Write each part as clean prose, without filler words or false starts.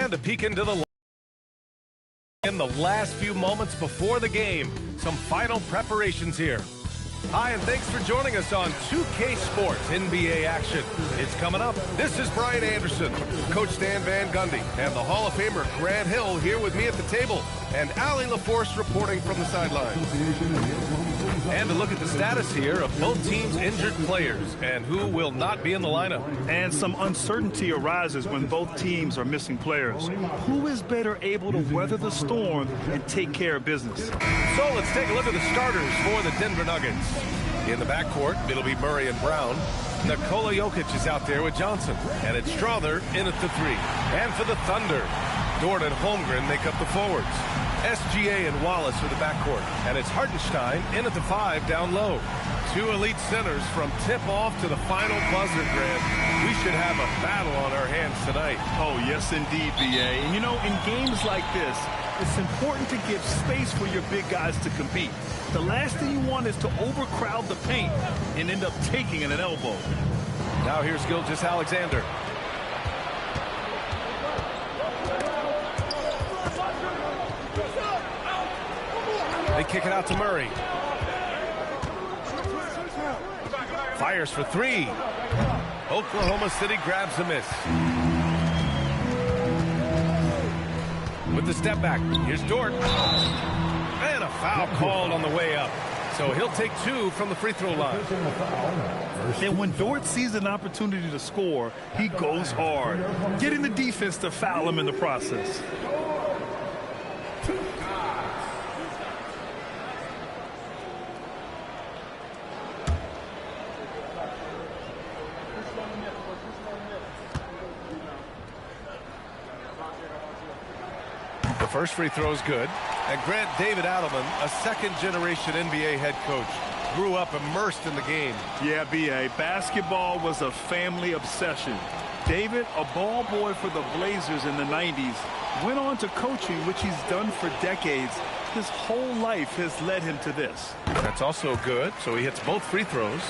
And a peek into the last few moments before the game. Some final preparations here. Hi, and thanks for joining us on 2K Sports NBA action. It's coming up. This is Brian Anderson, Coach Stan Van Gundy, and the Hall of Famer Grant Hill here with me at the table, and Allie LaForce reporting from the sideline. And a look at the status here of both teams' injured players and who will not be in the lineup. And some uncertainty arises when both teams are missing players. Who is better able to weather the storm and take care of business? So let's take a look at the starters for the Denver Nuggets. In the backcourt, it'll be Murray and Brown. Nikola Jokic is out there with Johnson. And it's Strother in at the 3. And for the Thunder, Dort and Holmgren make up the forwards. SGA and Wallace for the backcourt. And it's Hartenstein in at the 5 down low. Two elite centers from tip-off to the final buzzer, Grant. We should have a battle on our hands tonight. Oh, yes, indeed, B.A. And, you know, in games like this, it's important to give space for your big guys to compete. The last thing you want is to overcrowd the paint and end up taking an elbow. Now here's Gilgeous-Alexander. They kick it out to Murray. Fires for 3. Oklahoma City grabs a miss. With the step back, here's Dort. And a foul called on the way up. So he'll take 2 from the free throw line. And when Dort sees an opportunity to score, he goes hard, getting the defense to foul him in the process. The first free throw is good. And Grant, David Adelman, a second-generation NBA head coach, grew up immersed in the game. Yeah, B.A., basketball was a family obsession. David, a ball boy for the Blazers in the 90s, went on to coaching, which he's done for decades. His whole life has led him to this. That's also good, so he hits both free throws.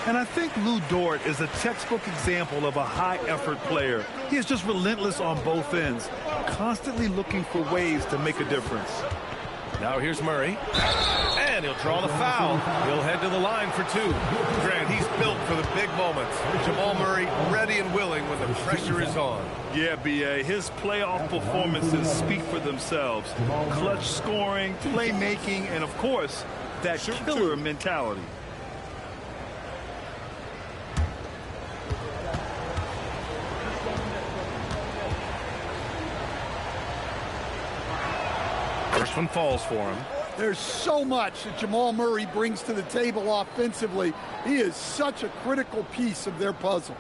And I think Lou Dort is a textbook example of a high-effort player. He is just relentless on both ends, constantly looking for ways to make a difference. Now here's Murray. And he'll draw the foul. He'll head to the line for 2. Grant, he's built for the big moments. Jamal Murray ready and willing when the pressure is on. Yeah, B.A., his playoff performances speak for themselves. Clutch scoring, playmaking, and, of course, that killer mentality. First one falls for him. There's so much that Jamal Murray brings to the table offensively. He is such a critical piece of their puzzle.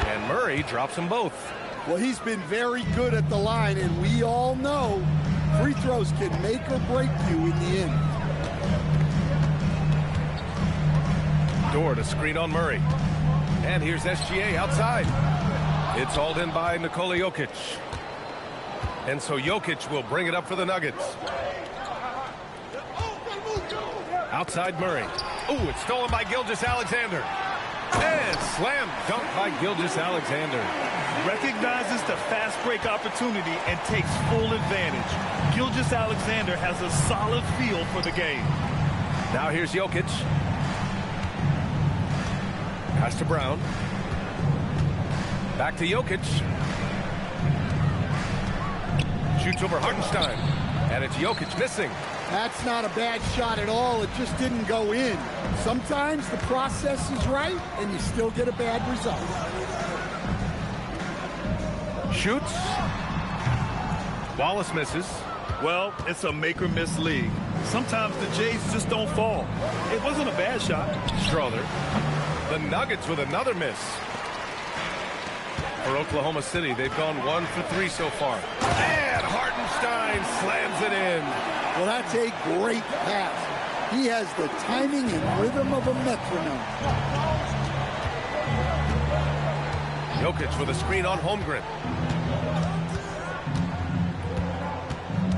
And Murray drops them both. Well, he's been very good at the line, and we all know free throws can make or break you in the end. Dort, a screen on Murray. And here's SGA outside. It's hauled in by Nikola Jokic. And so Jokic will bring it up for the Nuggets. Outside Murray. Ooh, it's stolen by Gilgeous-Alexander. And slam dunk by Gilgeous-Alexander. Recognizes the fast break opportunity and takes full advantage. Gilgeous-Alexander has a solid feel for the game. Now here's Jokic. Pass to Brown. Back to Jokic. Shoots over Hartenstein. And it's Jokic missing. That's not a bad shot at all. It just didn't go in. Sometimes the process is right, and you still get a bad result. Shoots. Wallace misses. Well, it's a make-or-miss league. Sometimes the Jays just don't fall. It wasn't a bad shot. Strother. The Nuggets with another miss. For Oklahoma City, they've gone 1 for 3 so far. And Hartenstein slams it in. Well, that's a great pass. He has the timing and rhythm of a metronome. Jokic with a screen on Holmgren.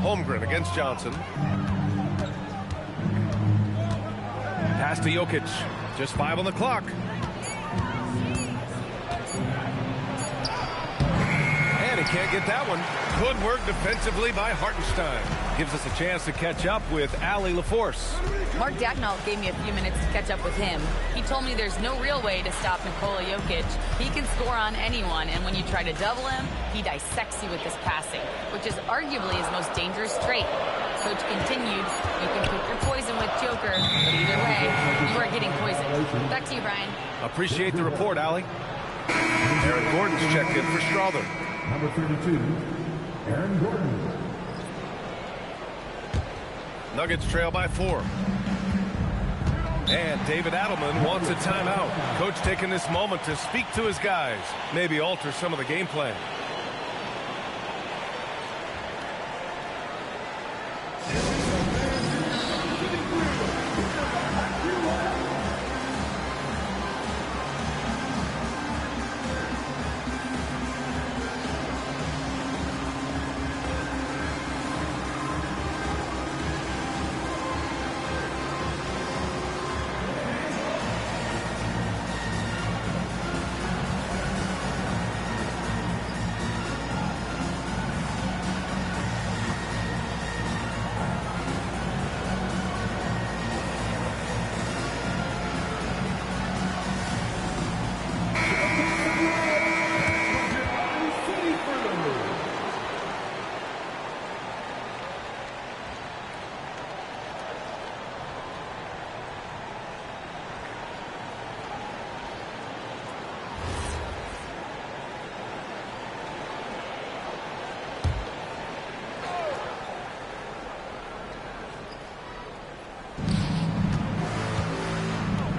Holmgren against Johnson. Pass to Jokic. Just 5 on the clock. And he can't get that one. Good work defensively by Hartenstein. Gives us a chance to catch up with Allie LaForce. Mark Dagnall gave me a few minutes to catch up with him. He told me there's no real way to stop Nikola Jokic. He can score on anyone, and when you try to double him, he dissects you with his passing, which is arguably his most dangerous trait. Coach continued, you can pick your poison with Joker, but either way, you are getting poisoned. Back to you, Brian. Appreciate the report, Allie. Aaron Gordon's checked in for Strother. Number 32, Aaron Gordon. Nuggets trail by 4. And David Adelman wants a timeout. Coach taking this moment to speak to his guys, maybe alter some of the game plan.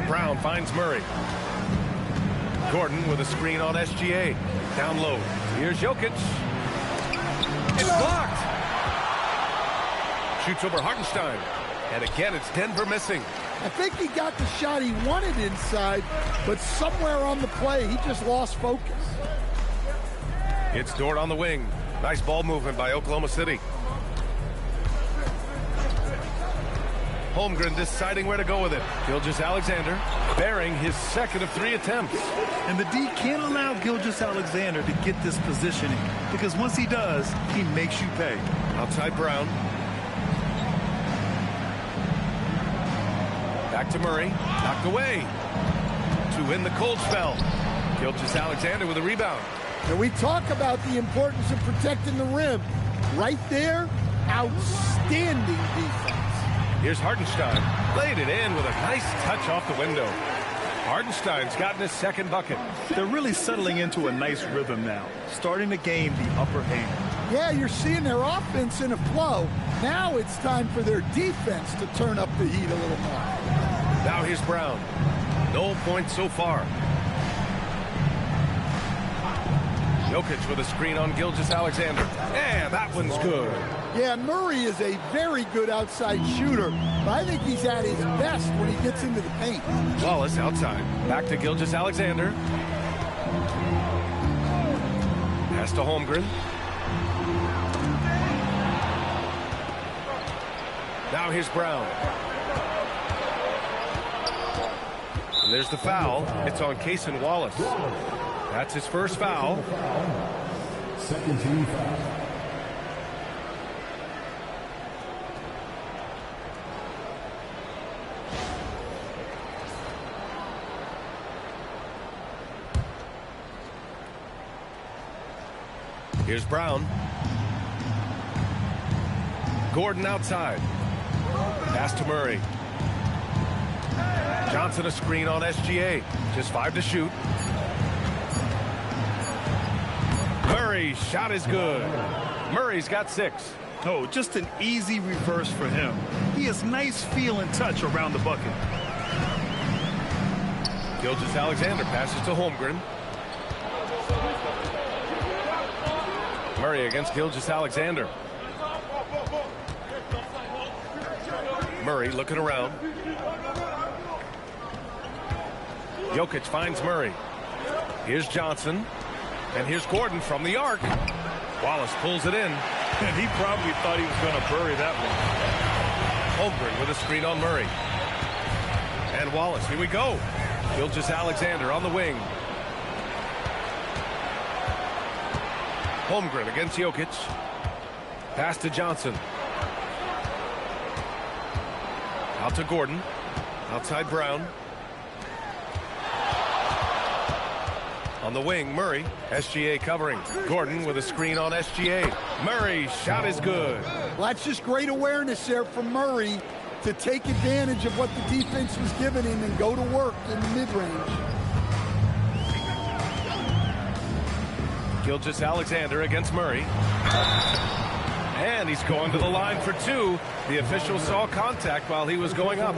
Brown finds Murray. Gordon with a screen on SGA. Down low. Here's Jokic. It's blocked. Shoots over Hartenstein. And again, it's Denver missing. I think he got the shot he wanted inside, but somewhere on the play, he just lost focus. It's Dort on the wing. Nice ball movement by Oklahoma City. Holmgren deciding where to go with it. Gilgeous-Alexander bearing his second of 3 attempts. And the D can't allow Gilgeous-Alexander to get this positioning, because once he does, he makes you pay. Outside Brown. Back to Murray. Knocked away. To win the cold spell. Gilgeous-Alexander with a rebound. And we talk about the importance of protecting the rim. Right there, outstanding defense. Here's Hartenstein. Laid it in with a nice touch off the window. Hartenstein's gotten his second bucket. They're really settling into a nice rhythm now, starting to gain the upper hand. Yeah, you're seeing their offense in a flow. Now it's time for their defense to turn up the heat a little more. Now here's Brown. No points so far. Jokic with a screen on Gilgeous-Alexander. And that one's good. Yeah, Murray is a very good outside shooter, but I think he's at his best when he gets into the paint. Wallace outside. Back to Gilgeous-Alexander. Pass to Holmgren. Now here's Brown. And there's the foul. It's on Cason Wallace. That's his first foul. Second team foul. Here's Brown. Gordon outside. Pass to Murray. Johnson a screen on SGA. Just 5 to shoot. Murray's shot is good. Murray's got 6. Oh, just an easy reverse for him. He has nice feel and touch around the bucket. Gilgeous-Alexander passes to Holmgren. Murray against Gilgeous-Alexander. Murray looking around. Jokic finds Murray. Here's Johnson. And here's Gordon from the arc. Wallace pulls it in. And he probably thought he was going to bury that one. Holmgren with a screen on Murray. And Wallace, here we go. Gilgeous-Alexander on the wing. Holmgren against Jokic. Pass to Johnson. Out to Gordon. Outside Brown. On the wing, Murray. SGA covering. Gordon with a screen on SGA. Murray, shot is good. Well, that's just great awareness there from Murray to take advantage of what the defense was giving him and go to work in the mid-range. Gilgeous-Alexander against Murray. And he's going to the line for two. The official saw contact while he was going up.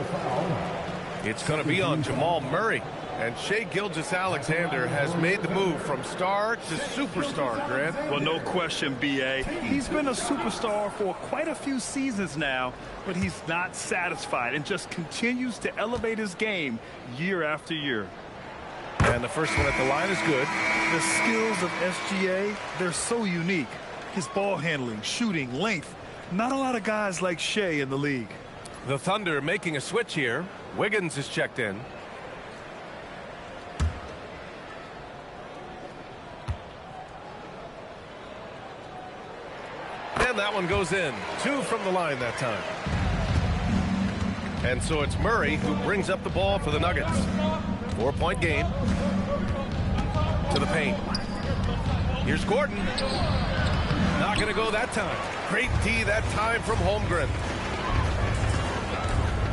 It's going to be on Jamal Murray. And Shai Gilgeous-Alexander has made the move from star to superstar, Grant. Well, no question, B.A. He's been a superstar for quite a few seasons now, but he's not satisfied and just continues to elevate his game year after year. And the first one at the line is good. The skills of SGA, they're so unique. His ball handling, shooting, length. Not a lot of guys like Shai in the league. The Thunder making a switch here. Wiggins is checked in. And that one goes in. Two from the line that time. And so it's Murray who brings up the ball for the Nuggets. 4-point game. To the paint. Here's Gordon. Not going to go that time. Great D that time from Holmgren.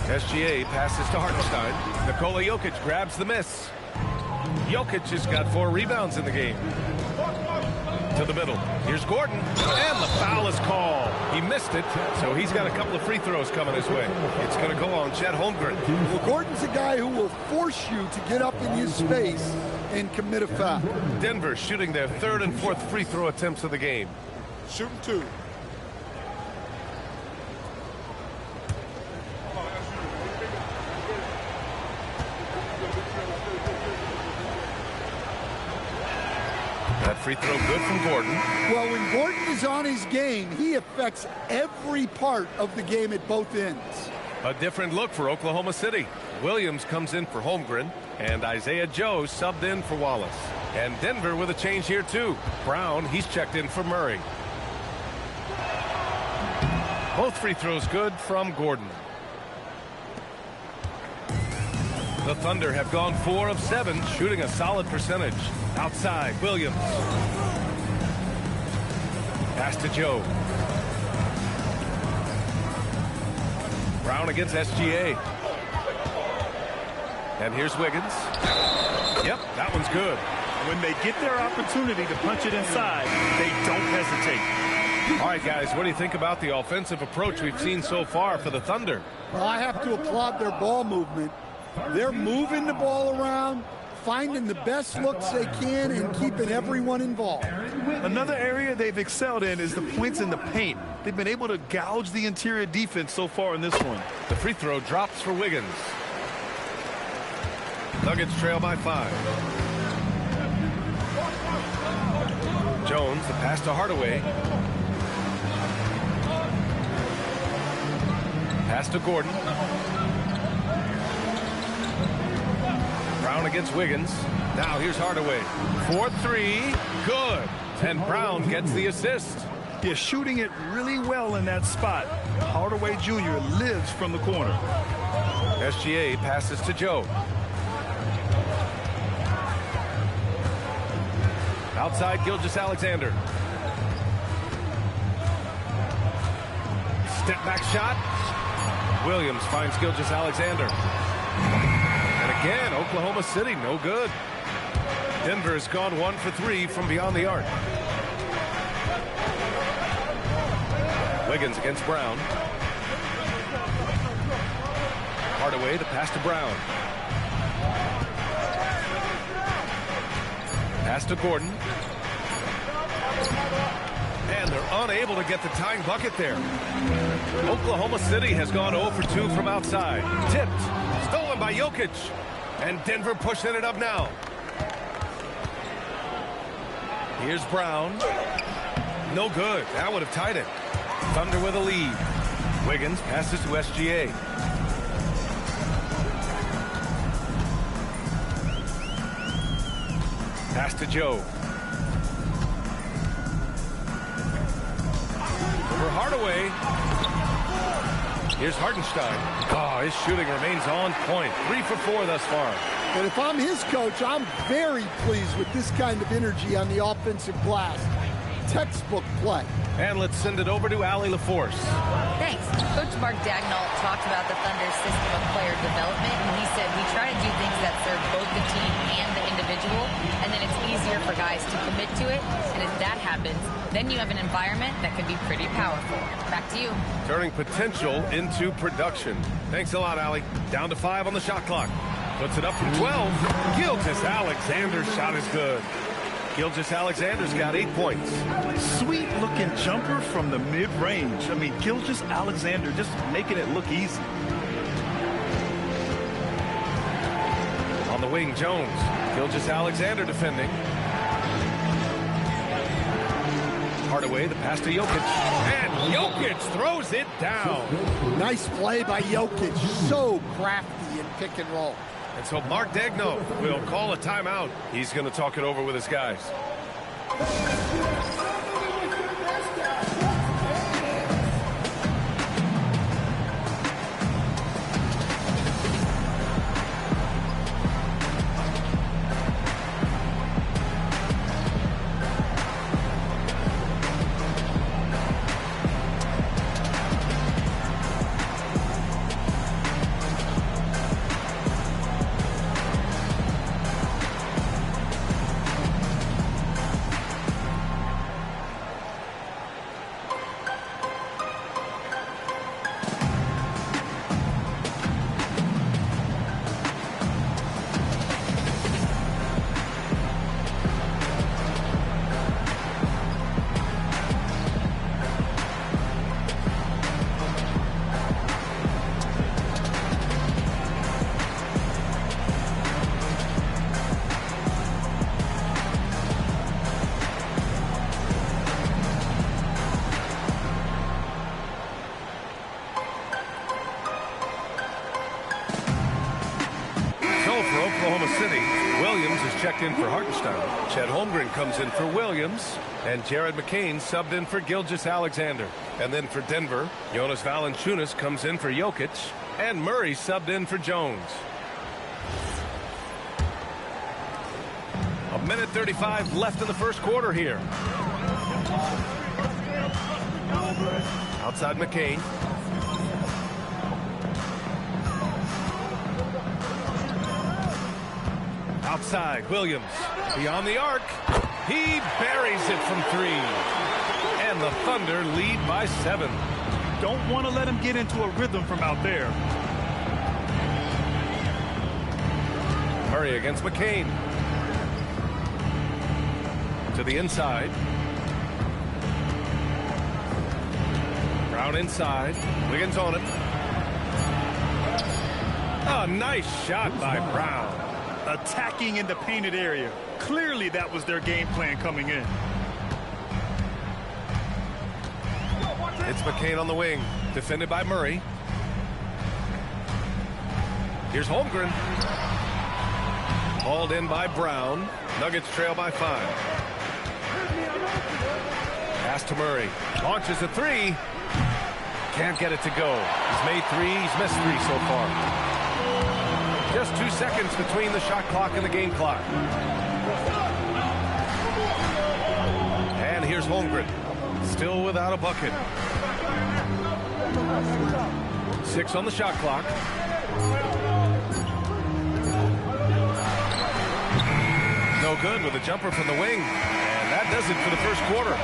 SGA passes to Hartenstein. Nikola Jokic grabs the miss. Jokic has got 4 rebounds in the game. To the middle. Here's Gordon. And the foul is called. He missed it, so he's got a couple of free throws coming his way. It's going to go on Chet Holmgren. Well, Gordon's a guy who will force you to get up in his space and commit a foul. Denver shooting their 3rd and 4th free throw attempts of the game. Shooting 2. That free throw good from Gordon. Well, when Gordon is on his game, he affects every part of the game at both ends. A different look for Oklahoma City. Williams comes in for Holmgren, and Isaiah Joe subbed in for Wallace. And Denver with a change here, too. Brown, he's checked in for Murray. Both free throws good from Gordon. The Thunder have gone 4 of 7, shooting a solid percentage. Outside, Williams. Pass to Joe. Brown against SGA. And here's Wiggins. Yep, that one's good. When they get their opportunity to punch it inside, they don't hesitate. All right, guys, what do you think about the offensive approach we've seen so far for the Thunder? Well, I have to applaud their ball movement. They're moving the ball around, finding the best looks they can, and keeping everyone involved. Another area they've excelled in is the points in the paint. They've been able to gouge the interior defense so far in this one. The free throw drops for Wiggins. Nuggets trail by 5. Jones, the pass to Hardaway. Pass to Gordon. Brown against Wiggins. Now here's Hardaway. 4-3. Good. And Brown gets the assist. They're shooting it really well in that spot. Hardaway Jr. lives from the corner. SGA passes to Joe. Outside, Gilgeous-Alexander. Step back shot. Williams finds Gilgeous-Alexander. And again, Oklahoma City, no good. Denver has gone 1 for 3 from beyond the arc. Wiggins against Brown. Hardaway, the pass to Brown. Pass to Gordon. And they're unable to get the tying bucket there. Oklahoma City has gone 0 for 2 from outside. Tipped. Stolen by Jokic. And Denver pushing it up now. Here's Brown. No good. That would have tied it. Thunder with a lead. Wiggins passes to SGA. Pass to Joe. For Hardaway. Here's Hartenstein. Oh, his shooting remains on point. 3 for 4 thus far. And if I'm his coach, I'm very pleased with this kind of energy on the offensive glass. Textbook play. And let's send it over to Allie LaForce. Thanks. Coach Mark Dagnall talked about the Thunder's system of player development, and he said we try to do things that serve both the team and the individual, and then it's easier for guys to commit to it. And if that happens, then you have an environment that can be pretty powerful. Back to you. Turning potential into production. Thanks a lot, Allie. Down to 5 on the shot clock. Puts it up from 12. Gilgeous-Alexander's shot is good. Gilgeous-Alexander's got 8 points. Sweet-looking jumper from the mid-range. I mean, Gilgeous-Alexander just making it look easy. On the wing, Jones. Gilgeous-Alexander defending. Hardaway, the pass to Jokic. And Jokic throws it down. Nice play by Jokic. So crafty in pick and roll. And so Mark Dagnall will call a timeout. He's going to talk it over with his guys. Checked in for Hartenstein. Chet Holmgren comes in for Williams. And Jared McCain subbed in for Gilgeous-Alexander. And then for Denver, Jonas Valanciunas comes in for Jokic. And Murray subbed in for Jones. 1:35 left in the first quarter here. Outside McCain. Outside, Williams. Beyond the arc. He buries it from 3. And the Thunder lead by 7. Don't want to let him get into a rhythm from out there. Murray against McCain. To the inside. Brown inside. Wiggins on him. A nice shot by Brown. Attacking in the painted area. Clearly that was their game plan coming in. It's McCain on the wing. Defended by Murray. Here's Holmgren. Hauled in by Brown. Nuggets trail by 5. Pass to Murray. Launches a 3. Can't get it to go. He's made 3. He's missed 3 so far. Just 2 seconds between the shot clock and the game clock. And here's Holmgren. Still without a bucket. 6 on the shot clock. No good with a jumper from the wing. And that does it for the first quarter.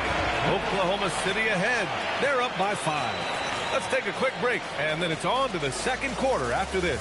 Oklahoma City ahead. They're up by 5. Let's take a quick break. And then it's on to the second quarter after this.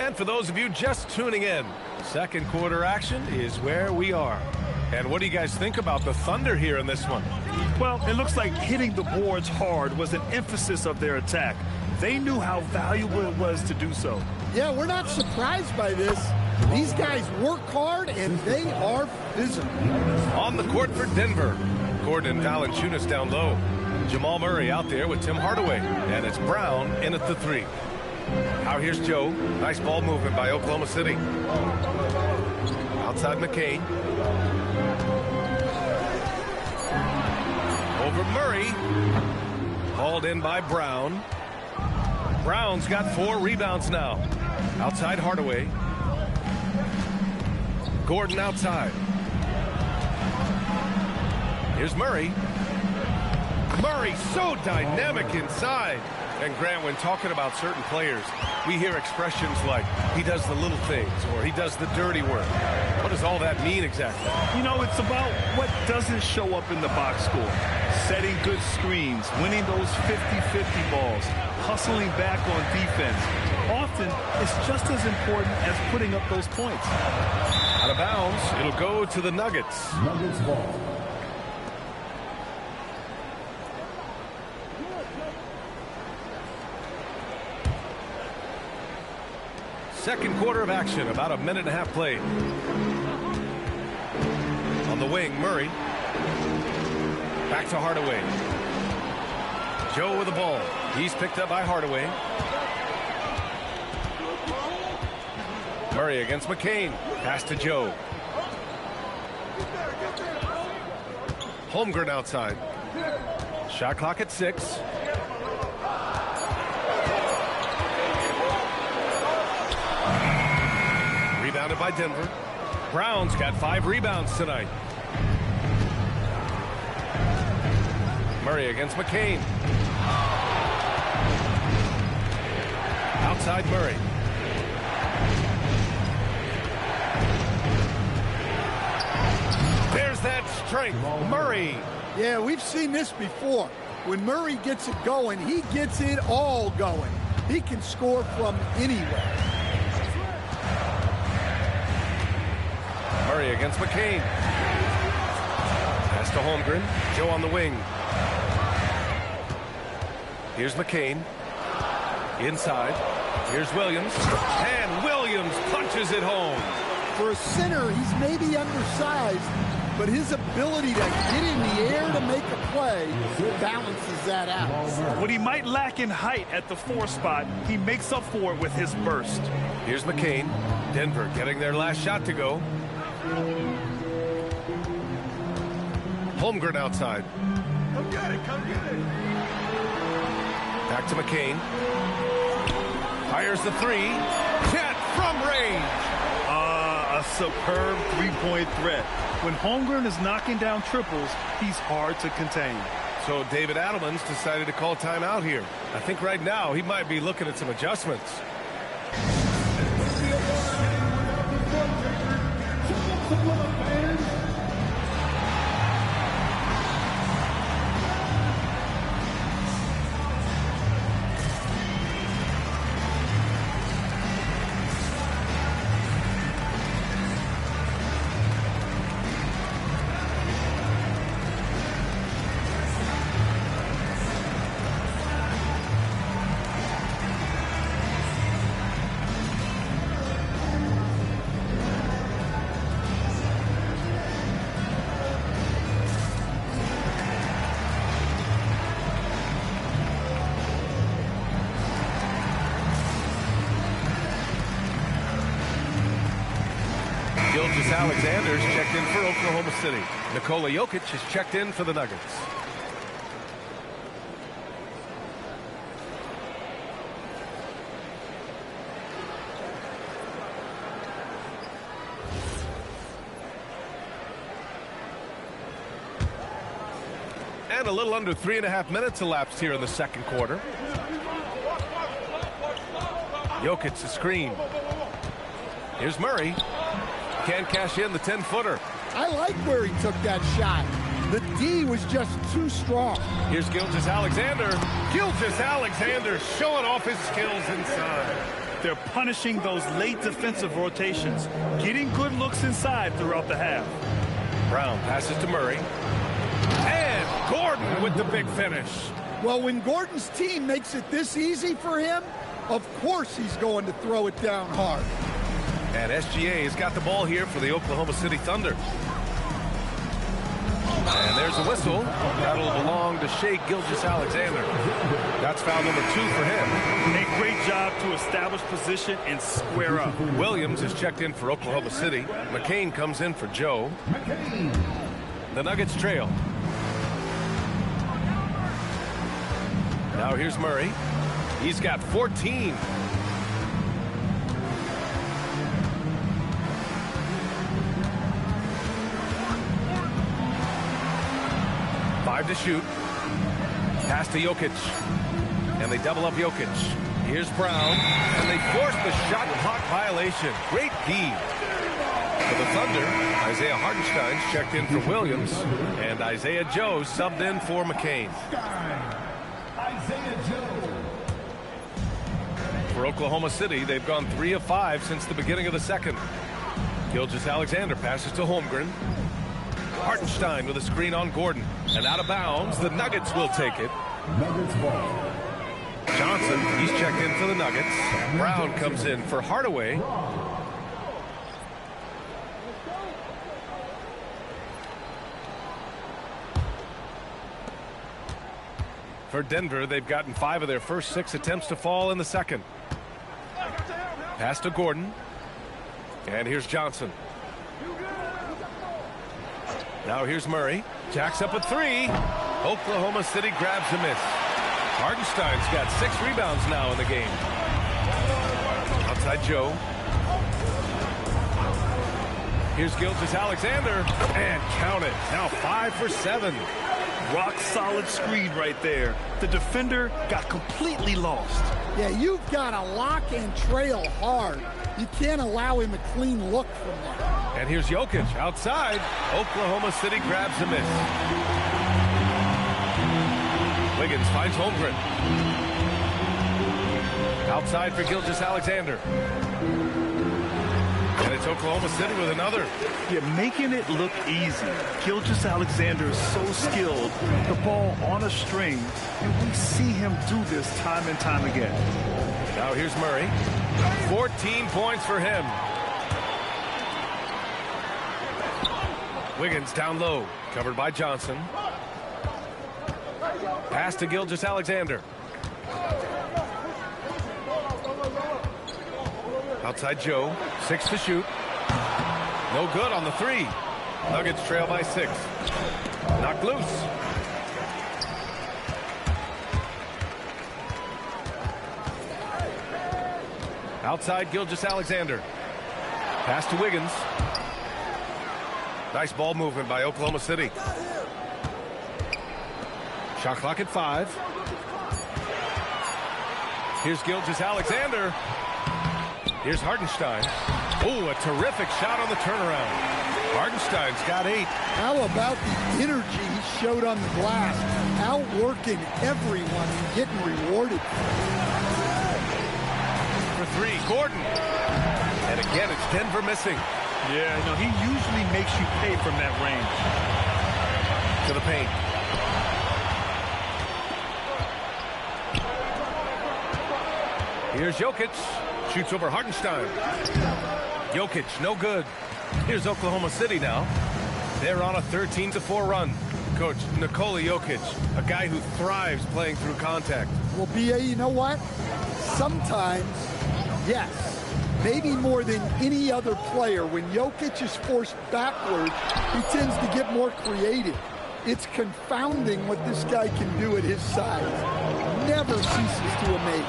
And for those of you just tuning in, second quarter action is where we are. And what do you guys think about the Thunder here in this one? Well, it looks like hitting the boards hard was an emphasis of their attack. They knew how valuable it was to do so. Yeah, we're not surprised by this. These guys work hard, and they are physical. On the court for Denver, Gordon and Valanciunas down low. Jamal Murray out there with Tim Hardaway. And it's Brown in at the three. Now here's Joe. Nice ball movement by Oklahoma City. Outside McCain. Over Murray. Hauled in by Brown. Brown's got 4 rebounds now. Outside Hardaway. Gordon outside. Here's Murray. Murray so dynamic inside. And Grant, when talking about certain players, we hear expressions like, he does the little things, or he does the dirty work. What does all that mean exactly? You know, it's about what doesn't show up in the box score. Setting good screens, winning those 50-50 balls, hustling back on defense. Often, it's just as important as putting up those points. Out of bounds, it'll go to the Nuggets. Nuggets ball. Second quarter of action, about a minute and a half played. On the wing, Murray. Back to Hardaway. Joe with the ball. He's picked up by Hardaway. Murray against McCain. Pass to Joe. Holmgren outside. Shot clock at 6. Rebounded by Denver. Brown's got 5 rebounds tonight. Murray against McCain. Outside Murray. There's that strength. Murray. Yeah, we've seen this before. When Murray gets it going, he gets it all going. He can score from anywhere. Murray against McCain. Pass to Holmgren. Joe on the wing. Here's McCain. Inside. Here's Williams. And Williams punches it home. For a center, he's maybe undersized, but his ability to get in the air to make a play balances that out. What he might lack in height at the 4 spot, he makes up for it with his burst. Here's McCain. Denver getting their last shot to go. Holmgren outside. Come get it, come get it. Back to McCain. Fires the 3. Jet from range. A superb three-point threat. When Holmgren is knocking down triples, he's hard to contain. So David Adelman's decided to call timeout here. I think right now he might be looking at some adjustments. Alexander's checked in for Oklahoma City. Nikola Jokic has checked in for the Nuggets. And a little under 3.5 minutes elapsed here in the second quarter. Jokic the screen. Here's Murray. Can't cash in the 10-footer. I like where he took that shot. The D was just too strong. Here's Gilgeous-Alexander. Gilgeous-Alexander showing off his skills inside. They're punishing those late defensive rotations, getting good looks inside throughout the half. Brown passes to Murray. And Gordon with the big finish. Well, when Gordon's team makes it this easy for him, of course he's going to throw it down hard. And SGA has got the ball here for the Oklahoma City Thunder. And there's a whistle. That'll belong to Shai Gilgeous-Alexander. That's foul number 2 for him. A great job to establish position and square up. Williams is checked in for Oklahoma City. McCain comes in for Joe. The Nuggets trail. Now here's Murray. He's got 14. Five to shoot. Pass to Jokic. And they double up Jokic. Here's Brown. And they force the shot clock violation. Great D. For the Thunder, Isaiah Hartenstein's checked in for Williams. And Isaiah Joe subbed in for McCain. For Oklahoma City, they've gone 3 of 5 since the beginning of the second. Gilgeous-Alexander passes to Holmgren. Hartenstein with a screen on Gordon. And out of bounds, the Nuggets will take it. Nuggets ball. Johnson, he's checked in for the Nuggets. Brown comes in for Hardaway. For Denver, they've gotten 5 of their first 6 attempts to fall in the second. Pass to Gordon. And here's Johnson. Now here's Murray. Jacks up a 3. Oklahoma City grabs a miss. Hartenstein's got 6 rebounds now in the game. Outside Joe. Here's Gilgeous-Alexander. And count it. Now 5 for 7. Rock solid screen right there. The defender got completely lost. Yeah, you've got to lock and trail hard. You can't allow him a clean look from there. And here's Jokic outside. Oklahoma City grabs a miss. Wiggins finds Holmgren. Outside for Gilgeous-Alexander. And it's Oklahoma City with another. You're making it look easy. Gilgeous-Alexander is so skilled. The ball on a string, and we see him do this time and time again. Now here's Murray. 14 points for him. Wiggins down low. Covered by Johnson. Pass to Gilgeous-Alexander. Outside Joe. 6 to shoot. No good on the 3. Nuggets trail by 6. Knocked loose. Outside Gilgeous-Alexander. Pass to Wiggins. Nice ball movement by Oklahoma City. Shot clock at 5. Here's Gilgeous-Alexander. Here's Hartenstein. Oh, a terrific shot on the turnaround. Hartenstein's got 8. How about the energy he showed on the glass? Outworking everyone and getting rewarded. For 3, Gordon. And again, it's Denver missing. Yeah, no, he usually makes you pay from that range. To the paint. Here's Jokic. Shoots over Hartenstein. Jokic, no good. Here's Oklahoma City now. They're on a 13-4 run. Coach, Nikola Jokic, a guy who thrives playing through contact. Well, B.A., you know what? Sometimes, yes, maybe more than any other player, when Jokic is forced backward, he tends to get more creative. It's confounding what this guy can do at his size. Never ceases to amaze.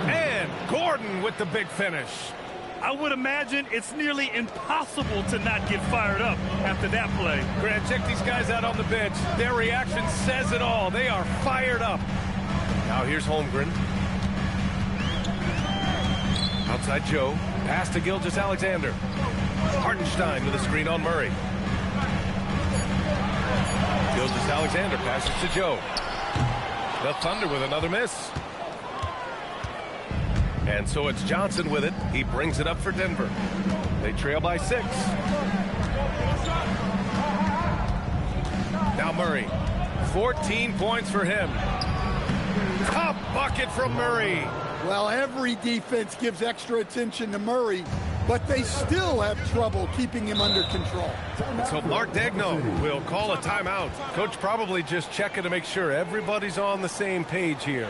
And Gordon with the big finish. I would imagine it's nearly impossible to not get fired up after that play. Grant, check these guys out on the bench. Their reaction says it all. They are fired up. Now here's Holmgren. Outside Joe. Pass to Gilgeous-Alexander. Hartenstein with a screen on Murray. Gilgeous-Alexander passes to Joe. The Thunder with another miss. And so it's Johnson with it. He brings it up for Denver. They trail by 6. Now Murray. 14 points for him. Top bucket from Murray. Well, every defense gives extra attention to Murray, but they still have trouble keeping him under control. So Mark Degno will call a timeout. Coach probably just checking to make sure everybody's on the same page here.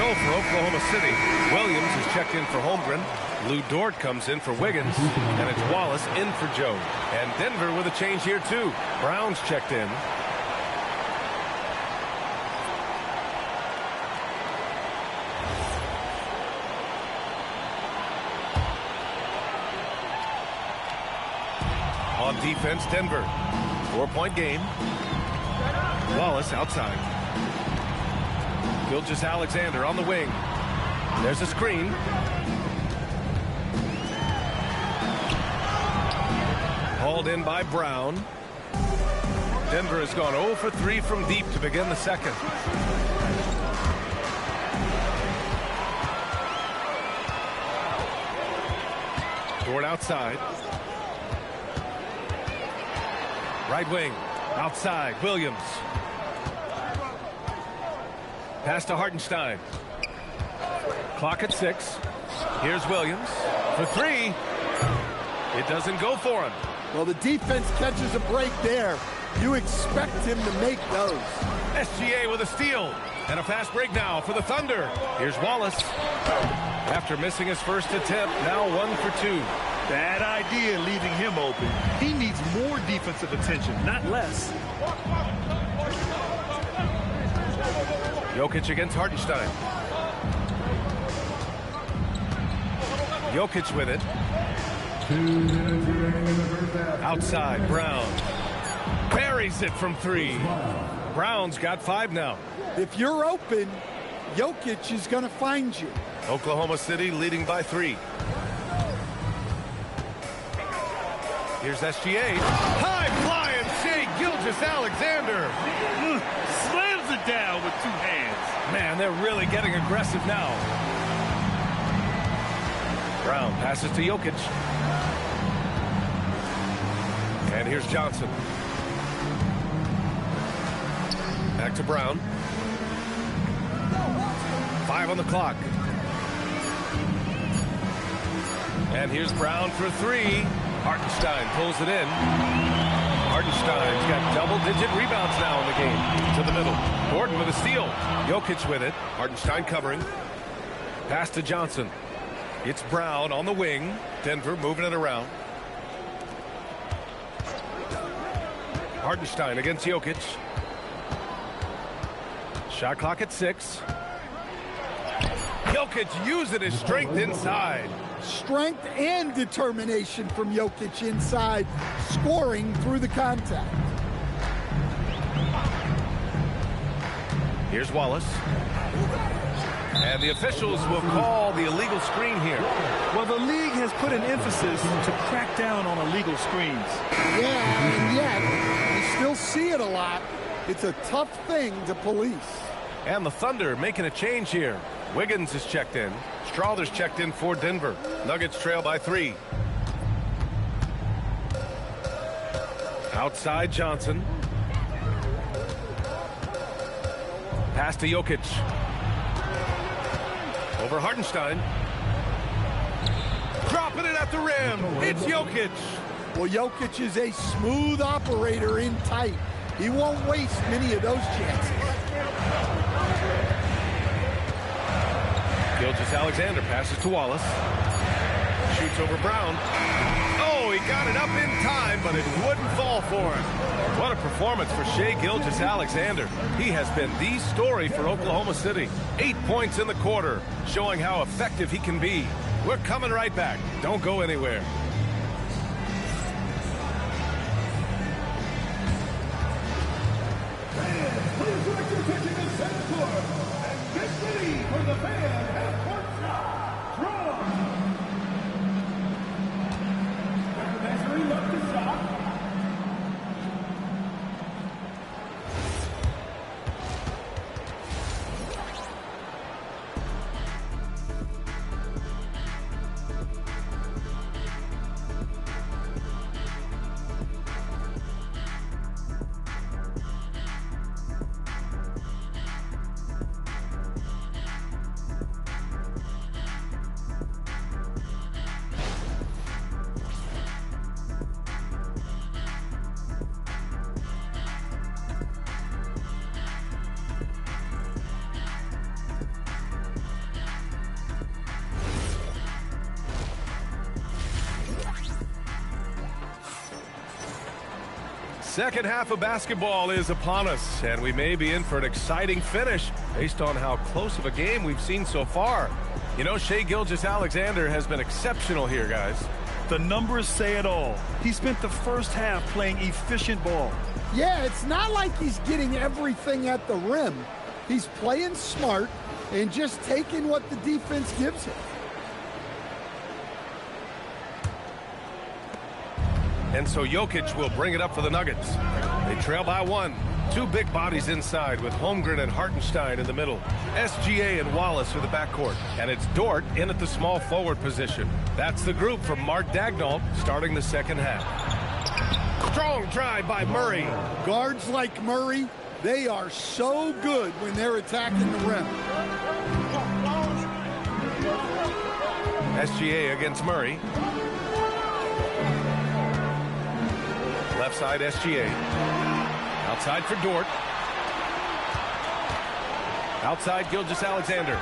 For Oklahoma City, Williams is checked in for Holmgren. Lou Dort comes in for Wiggins, and it's Wallace in for Joe. And Denver with a change here too. Brown's checked in. On defense, Denver. 4-point game. Wallace outside. Gilgeous-Alexander on the wing. There's a screen. Hauled in by Brown. Denver has gone 0 for 3 from deep to begin the second. Dort outside. Right wing. Outside. Williams. Pass to Hartenstein. Clock at 6. Here's Williams for 3. It doesn't go for him. Well, the defense catches a break there. You expect him to make those. SGA with a steal. And a fast break now for the Thunder. Here's Wallace. After missing his first attempt, now 1 for 2. Bad idea leaving him open. He needs more defensive attention, not less. Jokic against Hartenstein. Jokic with it. Outside, Brown. Buries it from 3. Brown's got 5 now. If you're open, Jokic is going to find you. Oklahoma City leading by 3. Here's SGA. High flying Shai Gilgeous-Alexander. Slams it down with 2 hands. Man, they're really getting aggressive now. Brown passes to Jokic. And here's Johnson. Back to Brown. 5 on the clock. And here's Brown for 3. Hartenstein pulls it in. Hartenstein's got double-digit rebounds now in the game. To the middle. Gordon with a steal. Jokic with it. Hartenstein covering. Pass to Johnson. It's Brown on the wing. Denver moving it around. Hartenstein against Jokic. Shot clock at 6. Jokic using his strength inside. Strength and determination from Jokic inside, scoring through the contact. Here's Wallace. And the officials will call the illegal screen here. Well, the league has put an emphasis to crack down on illegal screens. Yeah, and yet, you still see it a lot. It's a tough thing to police. And the Thunder making a change here. Wiggins is checked in. Strawther's checked in for Denver. Nuggets trail by 3. Outside Johnson. Pass to Jokic. Over Hartenstein. Dropping it at the rim. It's Jokic. Well, Jokic is a smooth operator in tight. He won't waste many of those chances. Gilgeous-Alexander passes to Wallace. Shoots over Brown. Oh, he got it up in time, but it wouldn't fall for him. What a performance for Shai Gilgeous-Alexander. He has been the story for Oklahoma City. 8 points in the quarter, showing how effective he can be. We're coming right back. Don't go anywhere. Please direct your attention to center court and get ready for the fan at court draw. Measuring up the shot. Second half of basketball is upon us, and we may be in for an exciting finish based on how close of a game we've seen so far. You know, Shai Gilgeous-Alexander has been exceptional here, guys. The numbers say it all. He spent the first half playing efficient ball. Yeah, it's not like he's getting everything at the rim. He's playing smart and just taking what the defense gives him. And so Jokic will bring it up for the Nuggets. They trail by 1. 2 big bodies inside with Holmgren and Hartenstein in the middle. SGA and Wallace are the backcourt. And it's Dort in at the small forward position. That's the group from Mark Daigneault starting the second half. Strong drive by Murray. Guards like Murray, they are so good when they're attacking the rim. SGA against Murray. Left side SGA. Outside for Dort. Outside Gilgeous-Alexander.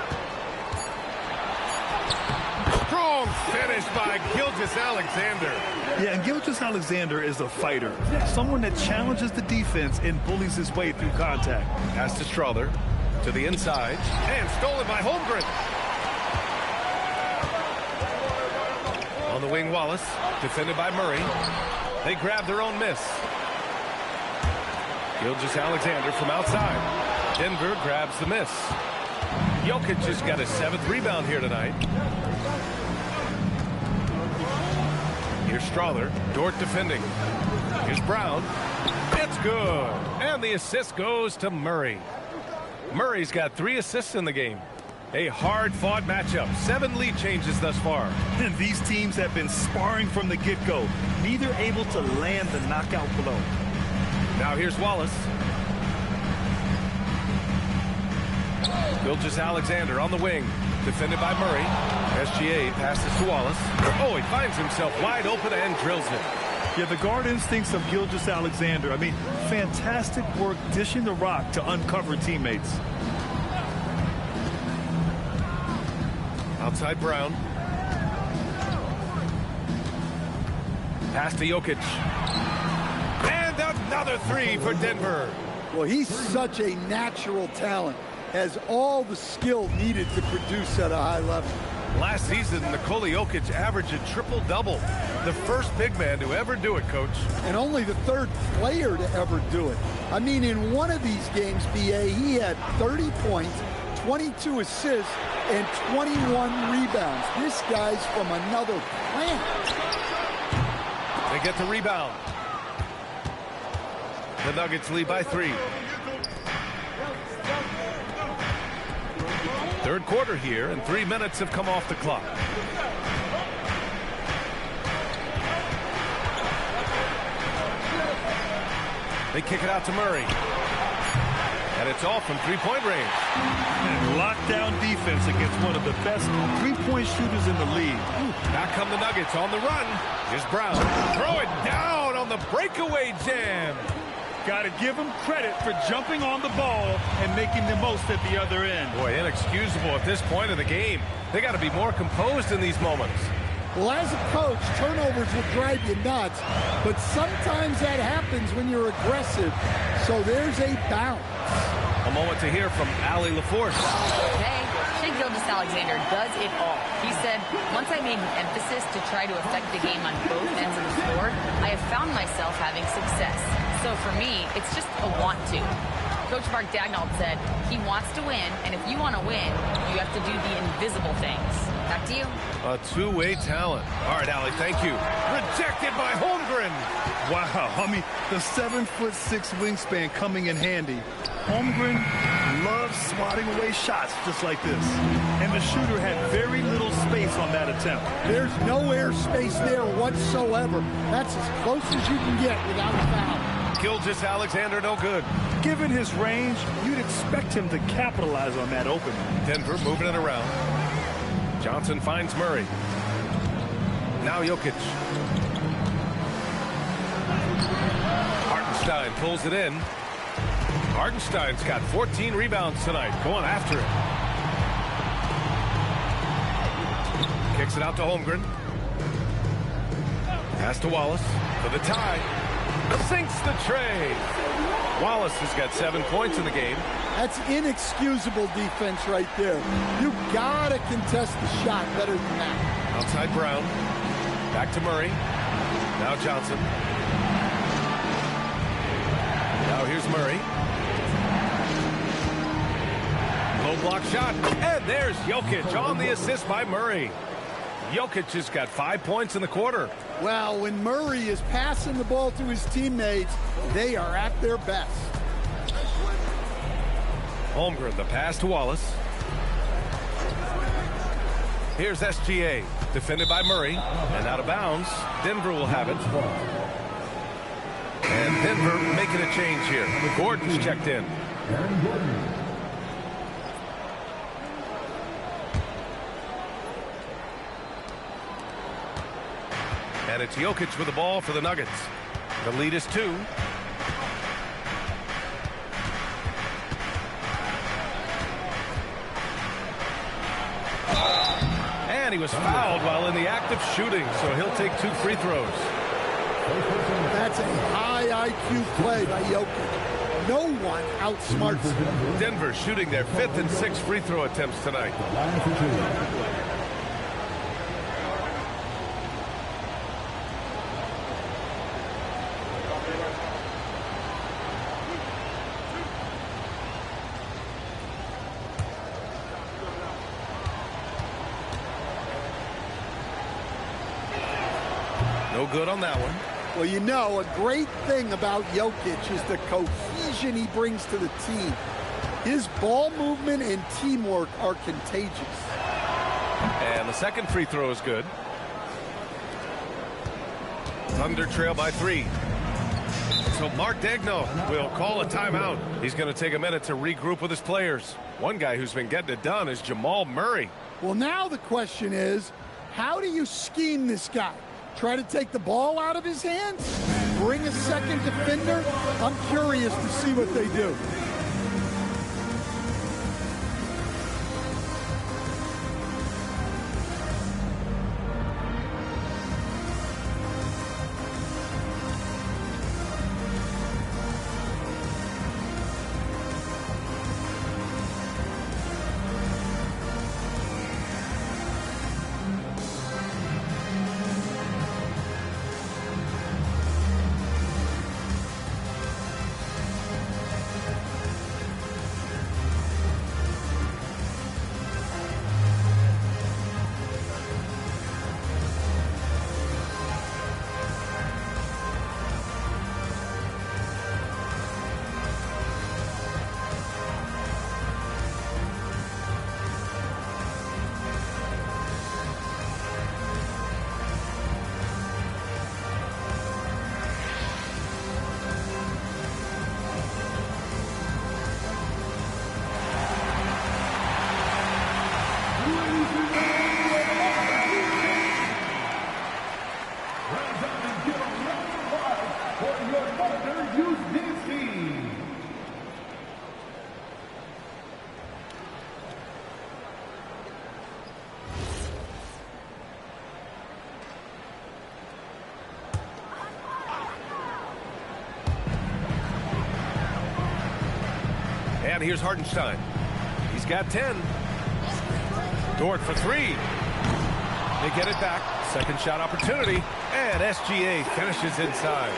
Strong finish by Gilgeous-Alexander. Yeah, and Gilgeous-Alexander is a fighter. Someone that challenges the defense and bullies his way through contact. Pass to Strawther. To the inside. And stolen by Holmgren. On the wing, Wallace. Defended by Murray. They grab their own miss. Gilgeous-Alexander from outside. Denver grabs the miss. Jokic just got his 7th rebound here tonight. Here's Strawther. Dort defending. Here's Brown. It's good. And the assist goes to Murray. Murray's got 3 assists in the game. A hard-fought matchup. 7 lead changes thus far. And these teams have been sparring from the get-go. Neither able to land the knockout blow. Now here's Wallace. Gilgeous-Alexander on the wing. Defended by Murray. SGA passes to Wallace. Oh, he finds himself wide open and drills it. Yeah, the guard instincts of Gilgeous-Alexander. I mean, fantastic work dishing the rock to uncover teammates. Outside Brown. Pass to Jokic. And another 3 for Denver. Well, he's such a natural talent. Has all the skill needed to produce at a high level. Last season, Nikola Jokic averaged a triple-double. The first big man to ever do it, Coach. And only the 3rd player to ever do it. I mean, in one of these games, BA, he had 30 points, 22 assists, and 21 rebounds. This guy's from another planet. They get the rebound. The Nuggets lead by 3. Third quarter here, and 3 minutes have come off the clock. They kick it out to Murray. And it's off from three-point range. And lockdown defense against one of the best three-point shooters in the league. Back come the Nuggets on the run. Here's Brown. Throw it down on the breakaway jam. Got to give him credit for jumping on the ball and making the most at the other end. Boy, inexcusable at this point of the game. They got to be more composed in these moments. Well, as a coach, turnovers will drive you nuts, but sometimes that happens when you're aggressive. So there's a bounce. A moment to hear from Allie LaForce. Hey, Shai Gilgeous-Alexander does it all. He said, once I made an emphasis to try to affect the game on both ends of the floor, I have found myself having success. So for me, it's just a want to. Coach Mark Daigneault said he wants to win, and if you want to win, you have to do the invisible things. Back to you. A two-way talent. All right, Allie, thank you. Rejected by Holmgren. Wow, I mean, the 7'6" wingspan coming in handy. Holmgren loves swatting away shots just like this. And the shooter had very little space on that attempt. There's no air space there whatsoever. That's as close as you can get without a foul. Gilgeous-Alexander no good. Given his range, you'd expect him to capitalize on that opening. Denver moving it around. Johnson finds Murray. Now Jokic. Hartenstein pulls it in. Hartenstein's got 14 rebounds tonight. Going after it. Kicks it out to Holmgren. Pass to Wallace for the tie. Sinks the tray. Wallace has got 7 points in the game. That's inexcusable defense right there. You gotta contest the shot better than that. Outside Brown. Back to Murray. Now Johnson. Now here's Murray. Low block shot. And there's Jokic on the assist by Murray. Jokic has got 5 points in the quarter. Well, when Murray is passing the ball to his teammates, they are at their best. Holmgren, the pass to Wallace. Here's SGA, defended by Murray, and out of bounds. Denver will have it. And Denver making a change here. Gordon's checked in. And it's Jokic with the ball for the Nuggets. The lead is 2. And he was fouled while in the act of shooting, so he'll take 2 free throws. That's a high IQ play by Jokic. No one outsmarts him. Denver shooting their 5th and 6th free throw attempts tonight. No good on that one. Well, you know, a great thing about Jokic is the cohesion he brings to the team. His ball movement and teamwork are contagious. And the second free throw is good. Thunder trail by 3. So Mark Daigneault will call a timeout. He's going to take a minute to regroup with his players. One guy who's been getting it done is Jamal Murray. Well, now the question is, how do you scheme this guy? Try to take the ball out of his hands? Bring a second defender? I'm curious to see what they do. And here's Hartenstein. He's got 10. Dort for 3. They get it back. Second shot opportunity. And SGA finishes inside.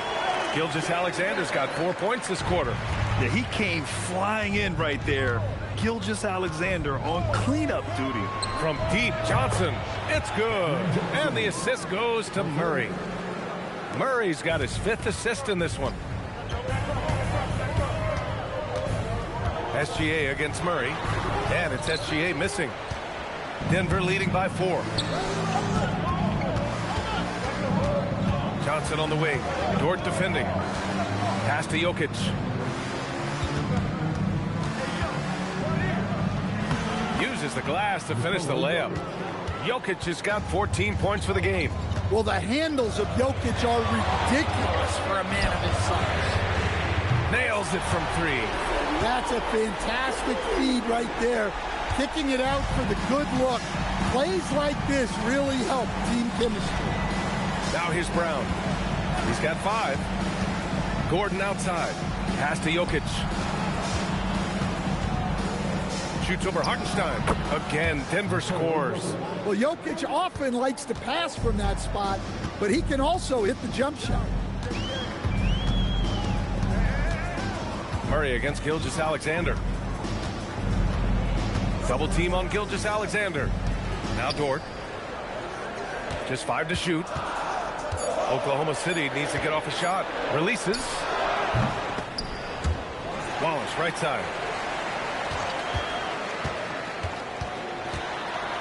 Gilgeous-Alexander's got 4 points this quarter. Yeah, he came flying in right there. Gilgeous-Alexander on cleanup duty. From deep, Johnson. It's good. And the assist goes to Murray. Murray's got his 5th assist in this one. SGA against Murray. And it's SGA missing. Denver leading by 4. Johnson on the wing. Dort defending. Pass to Jokic. Uses the glass to finish the layup. Jokic has got 14 points for the game. Well, the handles of Jokic are ridiculous for a man of his size. Nails it from 3. That's a fantastic feed right there. Kicking it out for the good look. Plays like this really help team chemistry. Now here's Brown. He's got 5. Gordon outside. Pass to Jokic. Shoots over Hartenstein. Again, Denver scores. Well, Jokic often likes to pass from that spot, but he can also hit the jump shot. Murray against Gilgeous-Alexander. Double team on Gilgeous-Alexander. Now Dort. Just 5 to shoot. Oklahoma City needs to get off a shot. Releases. Wallace, right side.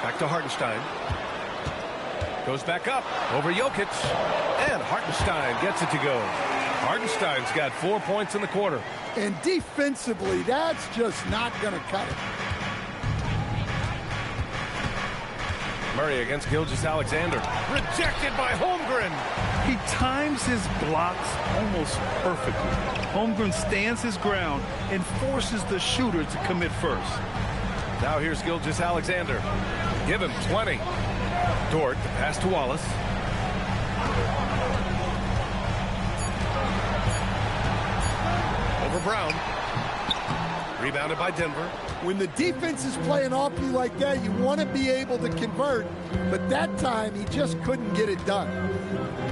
Back to Hartenstein. Goes back up. Over Jokic. And Hartenstein gets it to go. Hartenstein's got 4 points in the quarter. And defensively, that's just not going to cut it. Murray against Gilgeous-Alexander. Rejected by Holmgren. He times his blocks almost perfectly. Holmgren stands his ground and forces the shooter to commit first. Now here's Gilgeous-Alexander. Give him 20. Dort, the pass to Wallace. Over Brown. Rebounded by Denver. When the defense is playing off you like that, you want to be able to convert. But that time, he just couldn't get it done.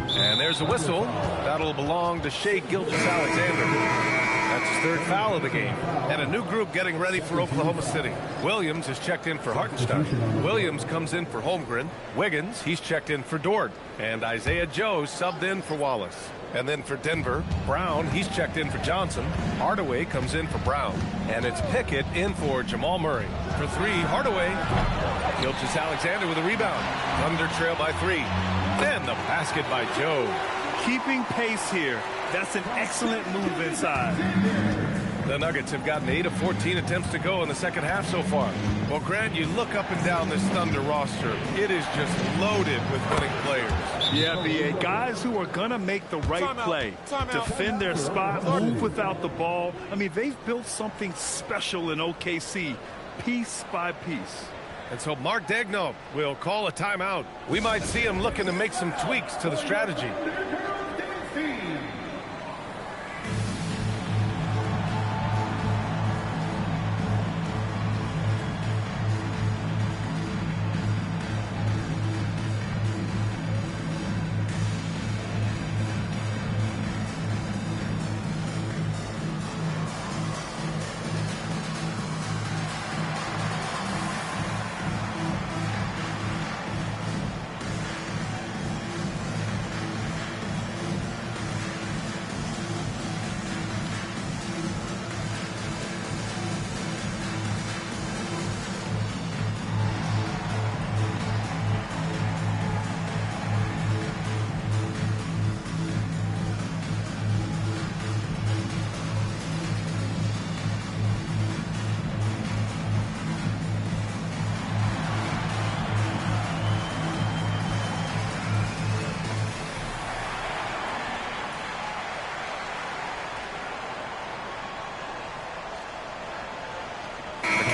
And there's a whistle. That'll belong to Shai Gilgeous-Alexander. That's his 3rd foul of the game. And a new group getting ready for Oklahoma City. Williams is checked in for Hartenstein. Williams comes in for Holmgren. Wiggins, he's checked in for Dort. And Isaiah Joe subbed in for Wallace. And then for Denver, Brown, he's checked in for Johnson. Hardaway comes in for Brown. And it's Pickett in for Jamal Murray. For 3, Hardaway. Gilgeous-Alexander with a rebound. Thunder trail by 3. Then the basket by Joe. Keeping pace here. That's an excellent move inside. The Nuggets have gotten 8 of 14 attempts to go in the second half so far. Well, Grant, you look up and down this Thunder roster. It is just loaded with winning players. Yeah, BA. Guys who are going to make the right play. Defend their spot, move without the ball. I mean, they've built something special in OKC, piece by piece. And so Mark Daigneault will call a timeout. We might see him looking to make some tweaks to the strategy.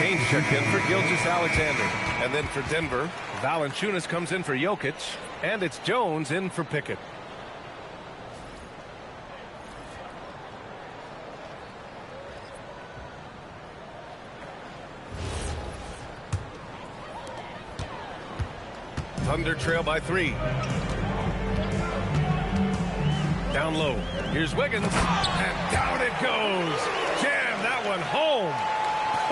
Kane's checked in for Gilgeous-Alexander. And then for Denver, Valanciunas comes in for Jokic. And it's Jones in for Pickett. Thunder trail by 3. Down low. Here's Wiggins. And down it goes. Jam that one home.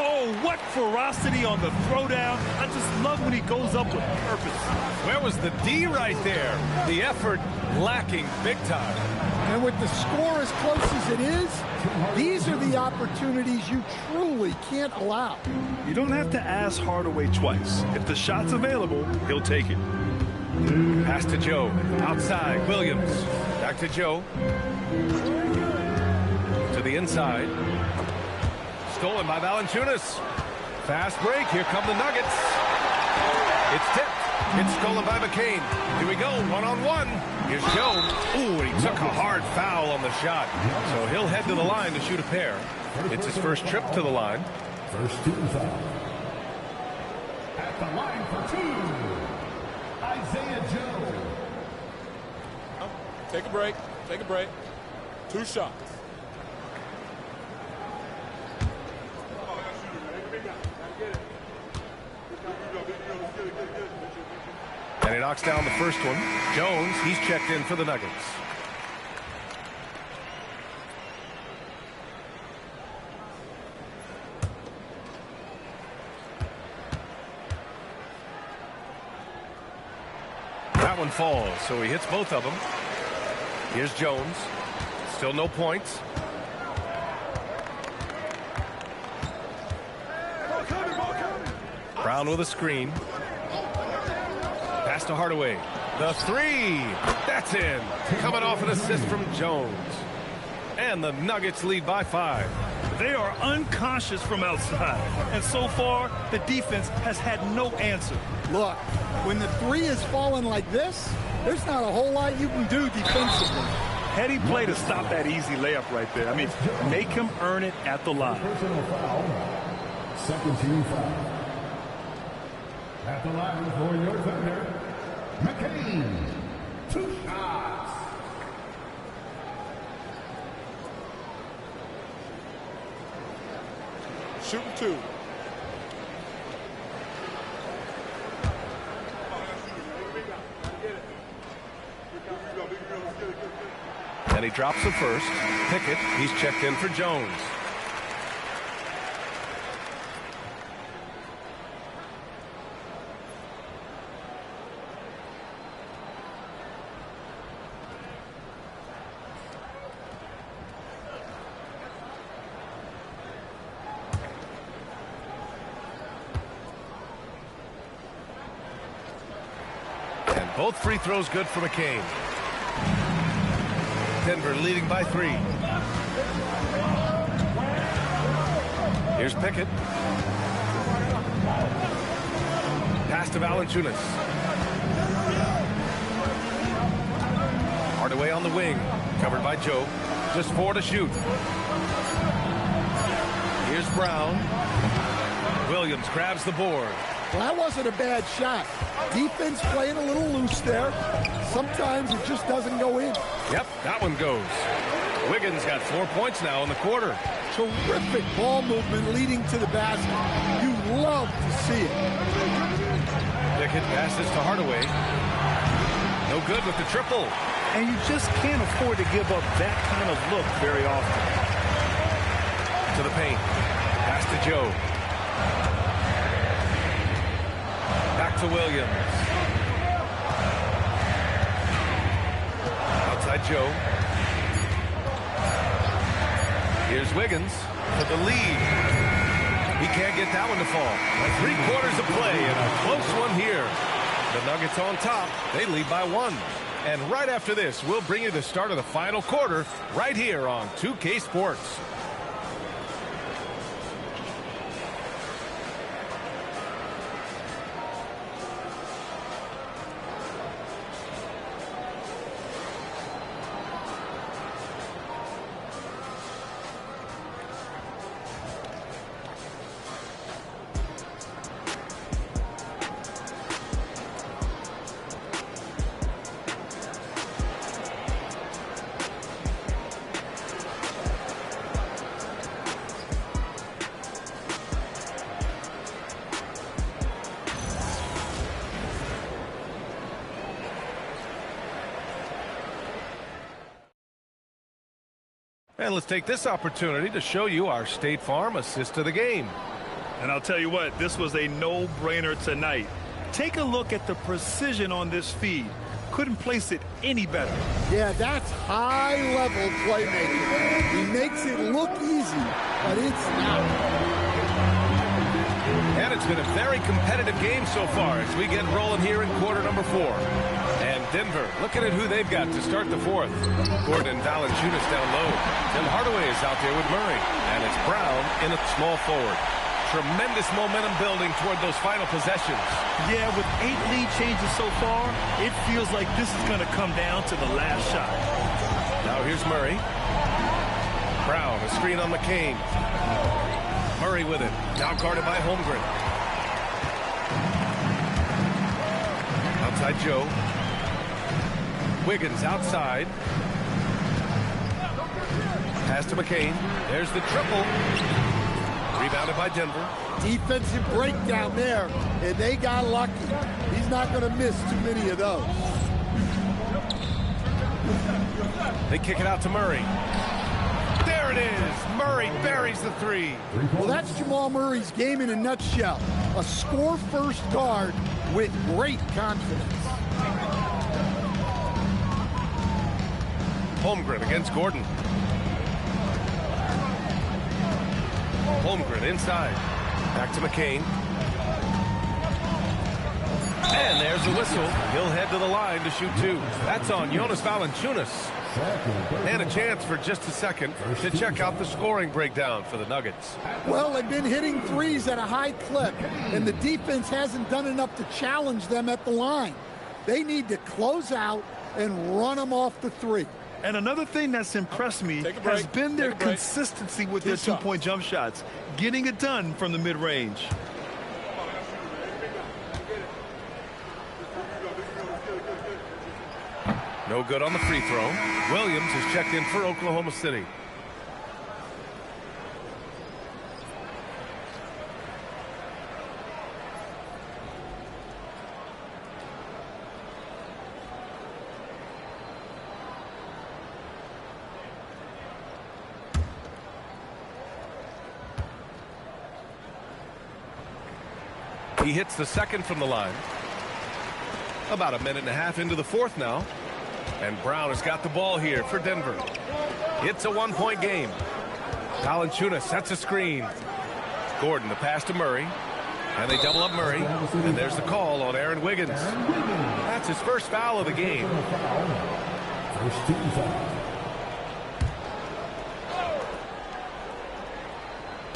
Oh, what ferocity on the throwdown. I just love when he goes up with purpose. Where was the D right there? The effort lacking big time. And with the score as close as it is, these are the opportunities you truly can't allow. You don't have to ask Hardaway twice. If the shot's available, he'll take it. Pass to Joe. Outside. Williams. Back to Joe. To the inside. Stolen by Valanciunas. Fast break. Here come the Nuggets. It's tipped. It's stolen by McCain. Here we go. One-on-one. Here's Joe. Ooh, and he took a hard foul on the shot. So he'll head to the line to shoot a pair. It's his first trip to the line. First team foul. At the line for 2, Isaiah Joe. Take a break. Take a break. 2 shots. And he knocks down the first one. Jones, he's checked in for the Nuggets. That one falls, so he hits both of them. Here's Jones. Still no points. Brown with a screen. Pass to Hardaway. The 3. That's in. Coming off an assist from Jones. And the Nuggets lead by 5. They are unconscious from outside. And so far, the defense has had no answer. Look, when the 3 is falling like this, there's not a whole lot you can do defensively. Heady play to stop that easy layup right there. I mean, make him earn it at the line. Personal foul. Second team foul. At the line for your Thunder, McCain. 2 shots. Shooting 2. And he drops the first. Pickett, he's checked in for Jones. And both free throws good for McCain. Denver leading by 3. Here's Pickett. Pass to Valanciunas. Hardaway on the wing. Covered by Joe. Just 4 to shoot. Here's Brown. Williams grabs the board. Well, that wasn't a bad shot. Defense playing a little loose there. Sometimes it just doesn't go in. Yep, that one goes. Wiggins got 4 points now in the quarter. Terrific ball movement leading to the basket. You love to see it. Pickett passes to Hardaway. No good with the triple. And you just can't afford to give up that kind of look very often. To the paint. Pass to Joe. Back to Williams. Outside Joe. Here's Wiggins for the lead. He can't get that one to fall. 3/4 of play and a close one here. The Nuggets on top. They lead by 1. And right after this, we'll bring you the start of the final quarter right here on 2K Sports. And let's take this opportunity to show you our State Farm assist of the game. And I'll tell you what, this was a no-brainer tonight. Take a look at the precision on this feed. Couldn't place it any better. Yeah, that's high-level playmaking. He makes it look easy, but it's not. And it's been a very competitive game so far as we get rolling here in quarter number 4. And Denver looking at who they've got to start the 4th. Gordon and Valanciunas down low. Tim Hardaway is out there with Murray. And it's Brown in at small forward. Tremendous momentum building toward those final possessions. Yeah, with 8 lead changes so far, it feels like this is going to come down to the last shot. Now here's Murray. Brown, a screen on McCain. Murray with it. Now guarded by Holmgren. Outside Joe. Wiggins outside. Pass to McCain. There's the triple. Rebounded by Denver. Defensive breakdown there, and they got lucky. He's not going to miss too many of those. They kick it out to Murray. There it is. Murray buries the 3. Well, that's Jamal Murray's game in a nutshell. A score-first guard with great confidence. Holmgren against Gordon. Holmgren inside. Back to McCain. And there's the whistle. He'll head to the line to shoot 2. That's on Jonas Valanciunas. And a chance for just a second to check out the scoring breakdown for the Nuggets. Well, they've been hitting threes at a high clip, and the defense hasn't done enough to challenge them at the line. They need to close out and run them off the 3. And another thing that's impressed me has been their consistency with their two-point jump shots, getting it done from the mid-range. No good on the free throw. Williams is checked in for Oklahoma City. He hits the second from the line. About a minute and a half into the 4th now. And Brown has got the ball here for Denver. It's a 1-point game. Valanciunas sets a screen. Gordon, the pass to Murray. And they double up Murray. And there's the call on Aaron Wiggins. That's his first foul of the game. First team foul.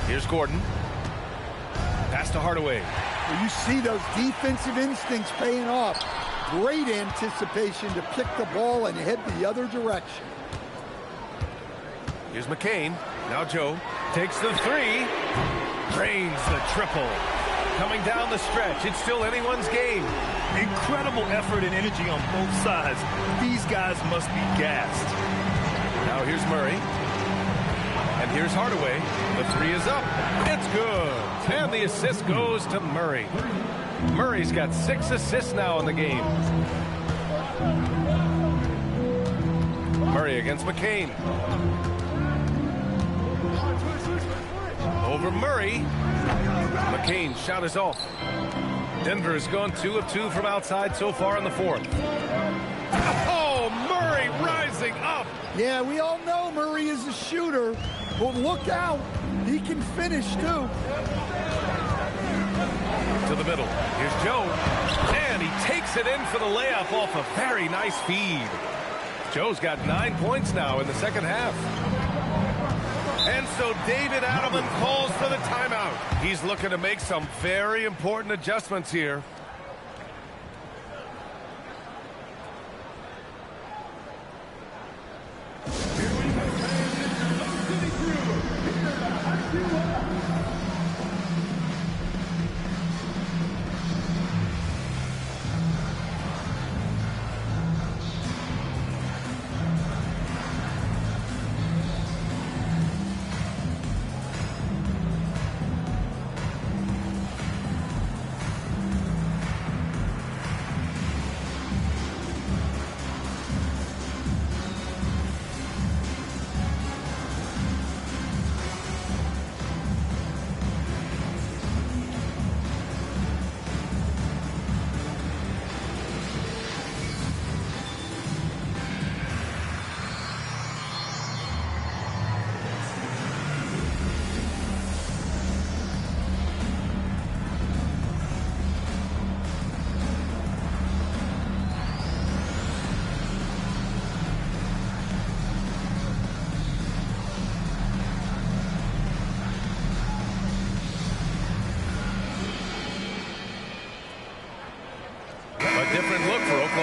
Here's Gordon. Pass to Hardaway. Well, you see those defensive instincts paying off. Great anticipation to pick the ball and head the other direction. Here's McCain. Now Joe takes the 3. Drains the triple. Coming down the stretch. It's still anyone's game. Incredible effort and energy on both sides. These guys must be gassed. Now here's Murray. And here's Hardaway. The 3 is up. It's good. And the assist goes to Murray. Murray's got 6 assists now in the game. Murray against McCain. Over Murray. McCain's shot is off. Denver has gone 2 of 2 from outside so far in the 4th. Oh, Murray rising up. Yeah, we all know Murray is a shooter, but look out. He can finish, too. To the middle. Here's Joe. And he takes it in for the layup off a very nice feed. Joe's got 9 points now in the second half. And so David Adelman calls for the timeout. He's looking to make some very important adjustments here.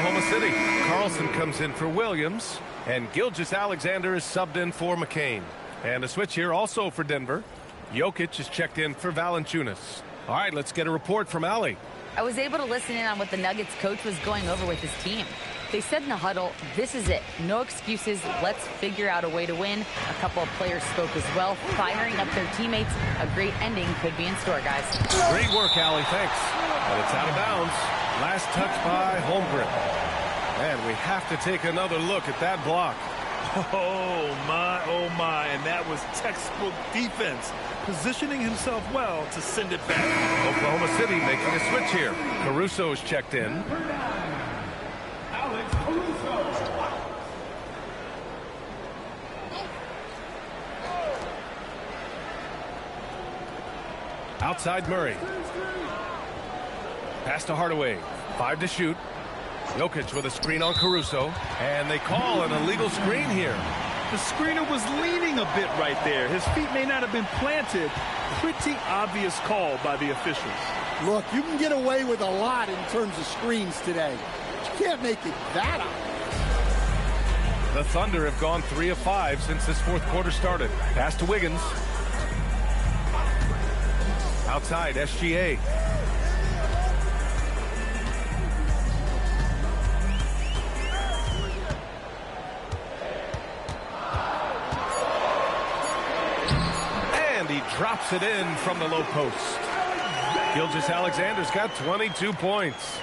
Oklahoma City. Carlson comes in for Williams, and Gilgeous-Alexander is subbed in for McCain. And a switch here also for Denver. Jokic is checked in for Valanciunas. All right, let's get a report from Allie. I was able to listen in on what the Nuggets coach was going over with his team. They said in the huddle, this is it. No excuses. Let's figure out a way to win. A couple of players spoke as well, firing up their teammates. A great ending could be in store, guys. Great work, Allie. Thanks. And it's out of bounds. Last touch by Holmgren. And we have to take another look at that block. Oh, my. And that was textbook defense. Positioning himself well to send it back. Oklahoma City making a switch here. Caruso's checked in. Alex Caruso. Outside Murray. Pass to Hardaway. 5 to shoot. Jokic with a screen on Caruso. And they call an illegal screen here. The screener was leaning a bit right there. His feet may not have been planted. Pretty obvious call by the officials. Look, you can get away with a lot in terms of screens today. But you can't make it that obvious. The Thunder have gone 3 of 5 since this fourth quarter started. Pass to Wiggins. Outside, SGA. He drops it in from the low post. Gilgeous-Alexander's got 22 points.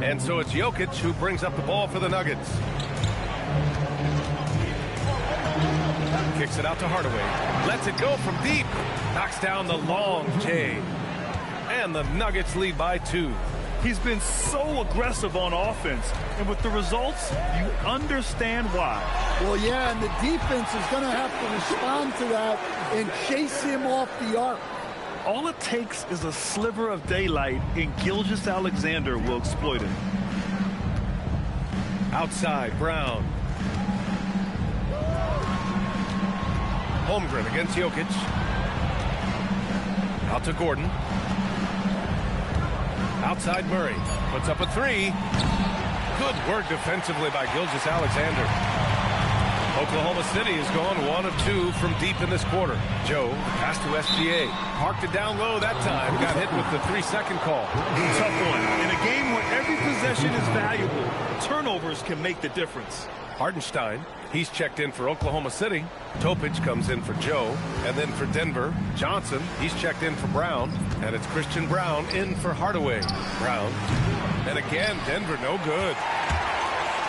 And so it's Jokic who brings up the ball for the Nuggets. Kicks it out to Hardaway. Lets it go from deep. Knocks down the long J. And the Nuggets lead by 2. He's been so aggressive on offense, and with the results, you understand why. Well, yeah, and the defense is going to have to respond to that and chase him off the arc. All it takes is a sliver of daylight, and Gilgeous-Alexander will exploit it. Outside, Brown. Holmgren against Jokic. Out to Gordon. Outside Murray. Puts up a 3. Good work defensively by Gilgeous-Alexander. Oklahoma City has gone 1 of 2 from deep in this quarter. Joe, pass to SGA. Parked it down low that time. Got hit with the 3-second call. Tough one. In a game where every possession is valuable, turnovers can make the difference. Hartenstein, he's checked in for Oklahoma City. Topic comes in for Joe. And then for Denver, Johnson, he's checked in for Brown. And it's Christian Brown in for Hardaway. Brown. And again, Denver no good.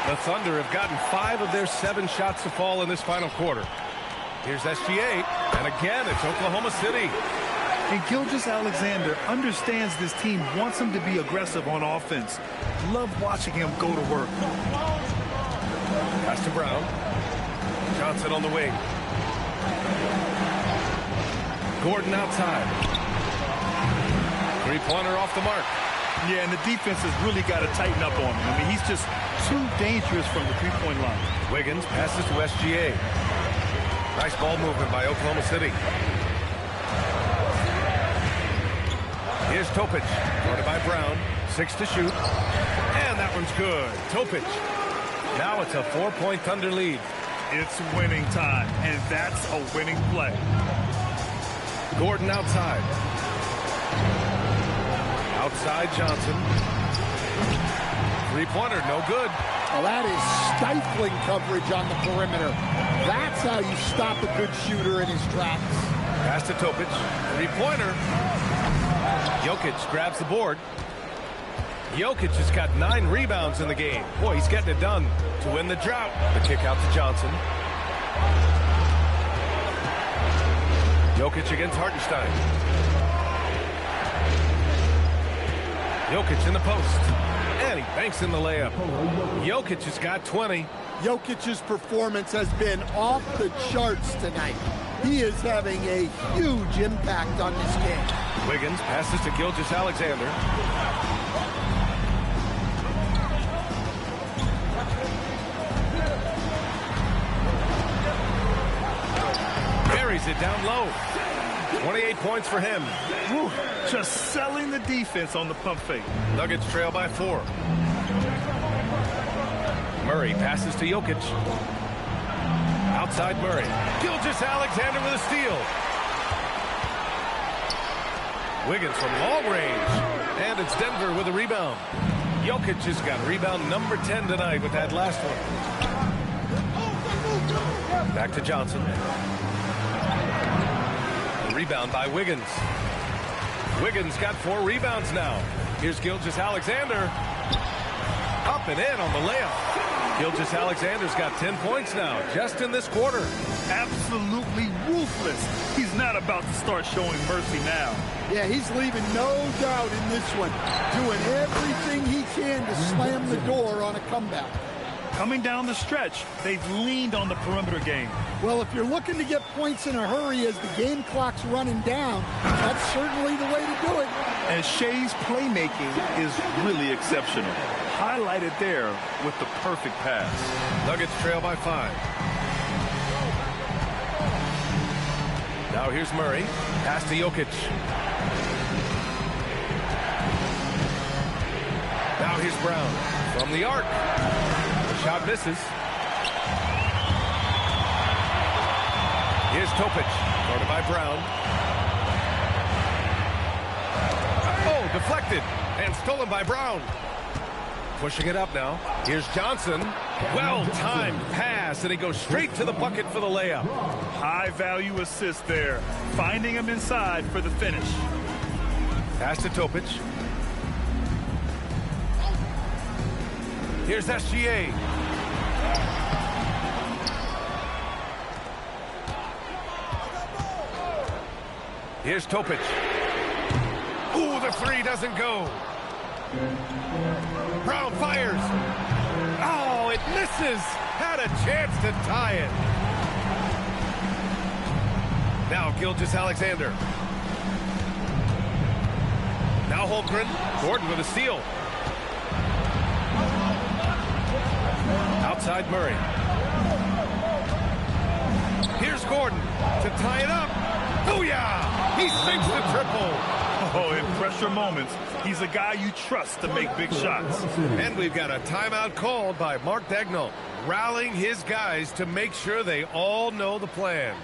The Thunder have gotten 5 of their 7 shots to fall in this final quarter. Here's SGA. And again, it's Oklahoma City. And Gilgeous-Alexander understands this team wants him to be aggressive on offense. Love watching him go to work. Pass to Brown. Johnson on the wing. Gordon outside. 3-pointer off the mark. Yeah, and the defense has really got to tighten up on him. I mean, he's just too dangerous from the three-point line. Wiggins passes to SGA. Nice ball movement by Oklahoma City. Here's Topic. Guarded by Brown. 6 to shoot. And that one's good. Topic. Now it's a 4-point Thunder lead. It's winning time, and that's a winning play. Gordon outside. Outside Johnson. 3-pointer, no good. Well, that is stifling coverage on the perimeter. That's how you stop a good shooter in his tracks. Pass to Topic. 3-pointer. Jokic grabs the board. Jokic has got 9 rebounds in the game. Boy, he's getting it done to win the drought. The kick out to Johnson. Jokic against Hartenstein. Jokic in the post. And he banks in the layup. Jokic has got 20. Jokic's performance has been off the charts tonight. He is having a huge impact on this game. Wiggins passes to Gilgeous-Alexander. Buries it down low. 28 points for him. Whew, just selling the defense on the pump fake. Nuggets trail by 4. Murray passes to Jokic. Outside Murray. Gilgeous-Alexander with a steal. Wiggins from long range. And it's Denver with a rebound. Jokic has got rebound number 10 tonight with that last one. Back to Johnson. The rebound by Wiggins. Wiggins got 4 rebounds now. Here's Gilgeous-Alexander. Up and in on the layup. Gilgeous-Alexander's got 10 points now, just in this quarter. Absolutely ruthless. He's not about to start showing mercy now. Yeah, he's leaving no doubt in this one. Doing everything he can to slam the door on a comeback. Coming down the stretch, they've leaned on the perimeter game. Well, if you're looking to get points in a hurry as the game clock's running down, that's certainly the way to do it. And Shea's playmaking is really exceptional. Highlighted there with the perfect pass. Nuggets trail by 5. Now here's Murray. Pass to Jokic. Now here's Brown from the arc. The shot misses. Here's Topic. Guarded by Brown. Oh, deflected and stolen by Brown. Pushing it up now. Here's Johnson. Well-timed pass, and he goes straight to the bucket for the layup. High-value assist there. Finding him inside for the finish. Pass to Topic. Here's SGA. Here's Topic. Ooh, the 3 doesn't go. Brown fires. Oh, it misses. Had a chance to tie it. Now Gilgeous-Alexander. Now Holmgren. Gordon with a steal. Outside Murray. Here's Gordon to tie it up. Booyah! He sinks the triple. Oh, in pressure moments, he's a guy you trust to make big shots. And we've got a timeout called by Mark Daigneault, rallying his guys to make sure they all know the plan.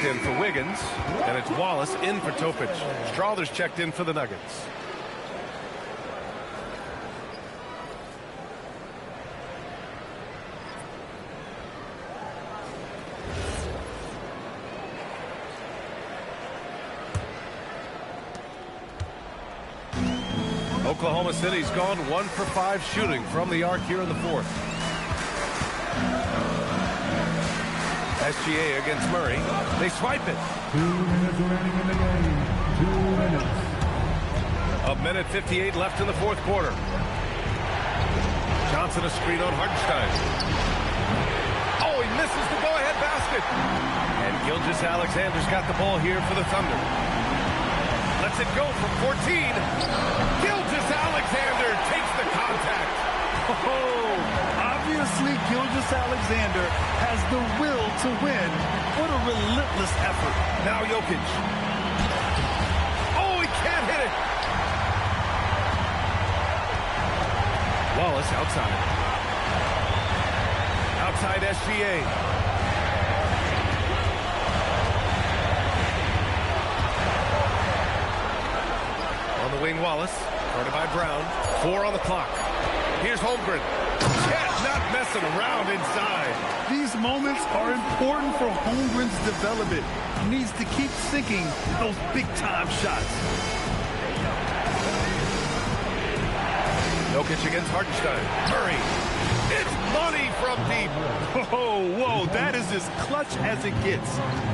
In for Wiggins, and it's Wallace in for Topic. Strawther's checked in for the Nuggets. Oklahoma City's gone 1 for 5 shooting from the arc here in the 4th. SGA against Murray. They swipe it. 2 minutes remaining in the game. 2 minutes. A minute 58 left in the 4th quarter. Johnson a screen on Hartenstein. Oh, he misses the go-ahead basket. And Gilgeous-Alexander's got the ball here for the Thunder. Lets it go from 14. Gilgeous-Alexander takes the contact. Oh, Obviously, Gilgeous-Alexander has the will to win. What a relentless effort. Now Jokic. Oh, he can't hit it. Wallace outside. Outside SGA. On the wing, Wallace. Guarded by Brown. 4 on the clock. Here's Holmgren. Chet not messing around inside. These moments are important for Holmgren's development. He needs to keep sinking those big-time shots. Jokic against Hartenstein. Murray. It's money from deep. Whoa, that is as clutch as it gets.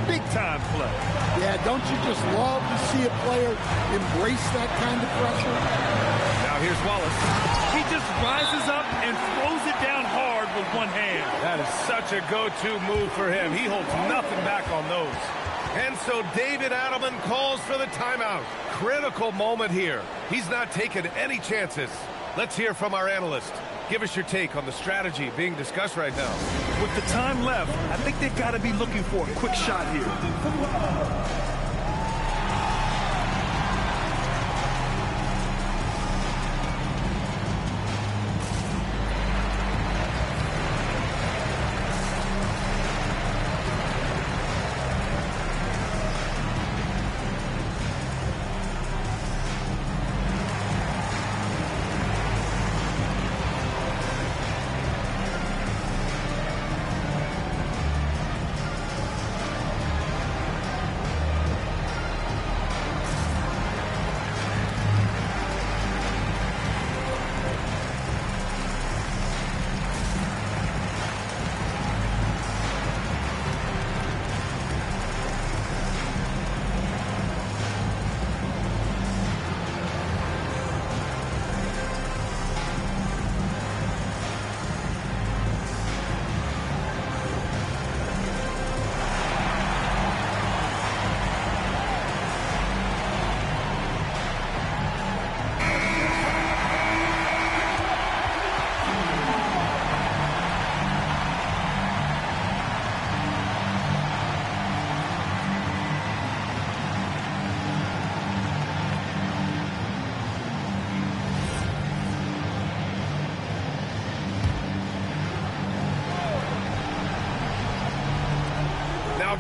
Big-time play. Yeah, don't you just love to see a player embrace that kind of pressure? Now here's Wallace. He just rises up and throws it down hard with one hand. That is such a go-to move for him. He holds nothing back on those. And so David Adelman calls for the timeout. Critical moment here. He's not taking any chances. Let's hear from our analyst. Give us your take on the strategy being discussed right now. With the time left, I think they've got to be looking for a quick shot here.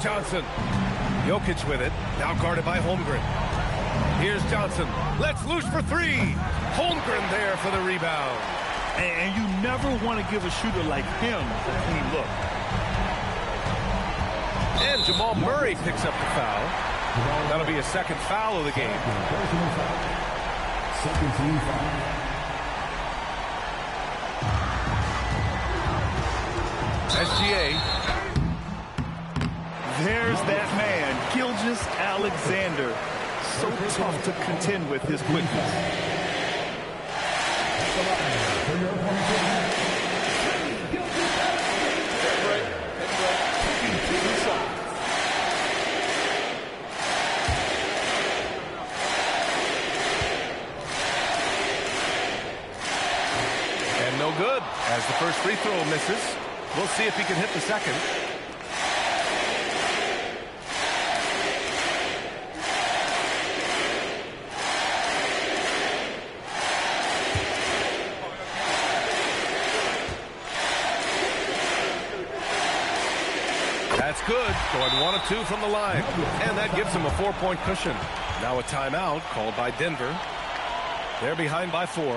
Johnson. Jokic with it. Now guarded by Holmgren. Here's Johnson. Let's loose for 3. Holmgren there for the rebound. And you never want to give a shooter like him a clean look. And Jamal Murray picks up the foul. That'll be a second foul of the game. Second team foul. SGA. There's that man, Gilgeous-Alexander. So tough to contend with his quickness. And no good as the first free throw misses. We'll see if he can hit the second. That's good. Going 1 of 2 from the line. And that gives him a 4-point cushion. Now a timeout called by Denver. They're behind by 4.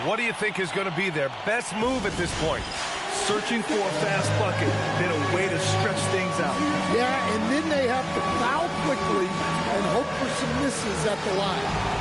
What do you think is going to be their best move at this point? Searching for a fast bucket, then a way to stretch things out. Yeah, and then they have to foul quickly and hope for some misses at the line.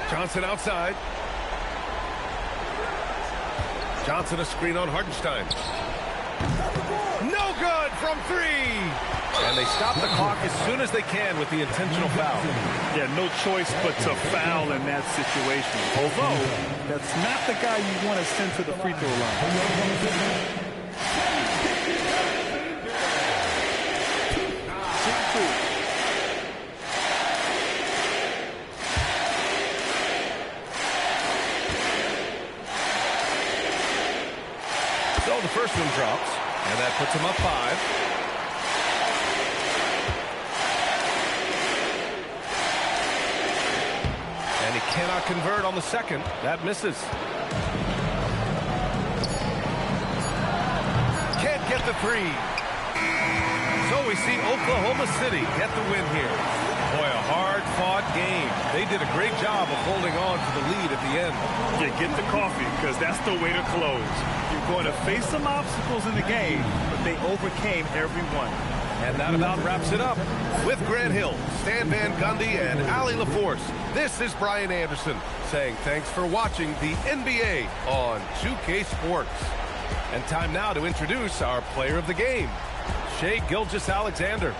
Johnson outside. Johnson a screen on Hartenstein. No good from 3. And they stop the clock as soon as they can with the intentional foul. Yeah, no choice but to foul in that situation. Although, that's not the guy you want to send to the free throw line. So the first one drops, and that puts him up 5. And he cannot convert on the second. That misses. Can't get the 3. So we see Oklahoma City get the win here. Boy, a hard-fought game. They did a great job of holding on to the lead at the end. Yeah, get the coffee, because that's the way to close. You're going to face some obstacles in the game, but they overcame every one. And that about wraps it up. With Grant Hill, Stan Van Gundy, and Allie LaForce, this is Brian Anderson saying thanks for watching the NBA on 2K Sports. And time now to introduce our player of the game, Shai Gilgeous-Alexander.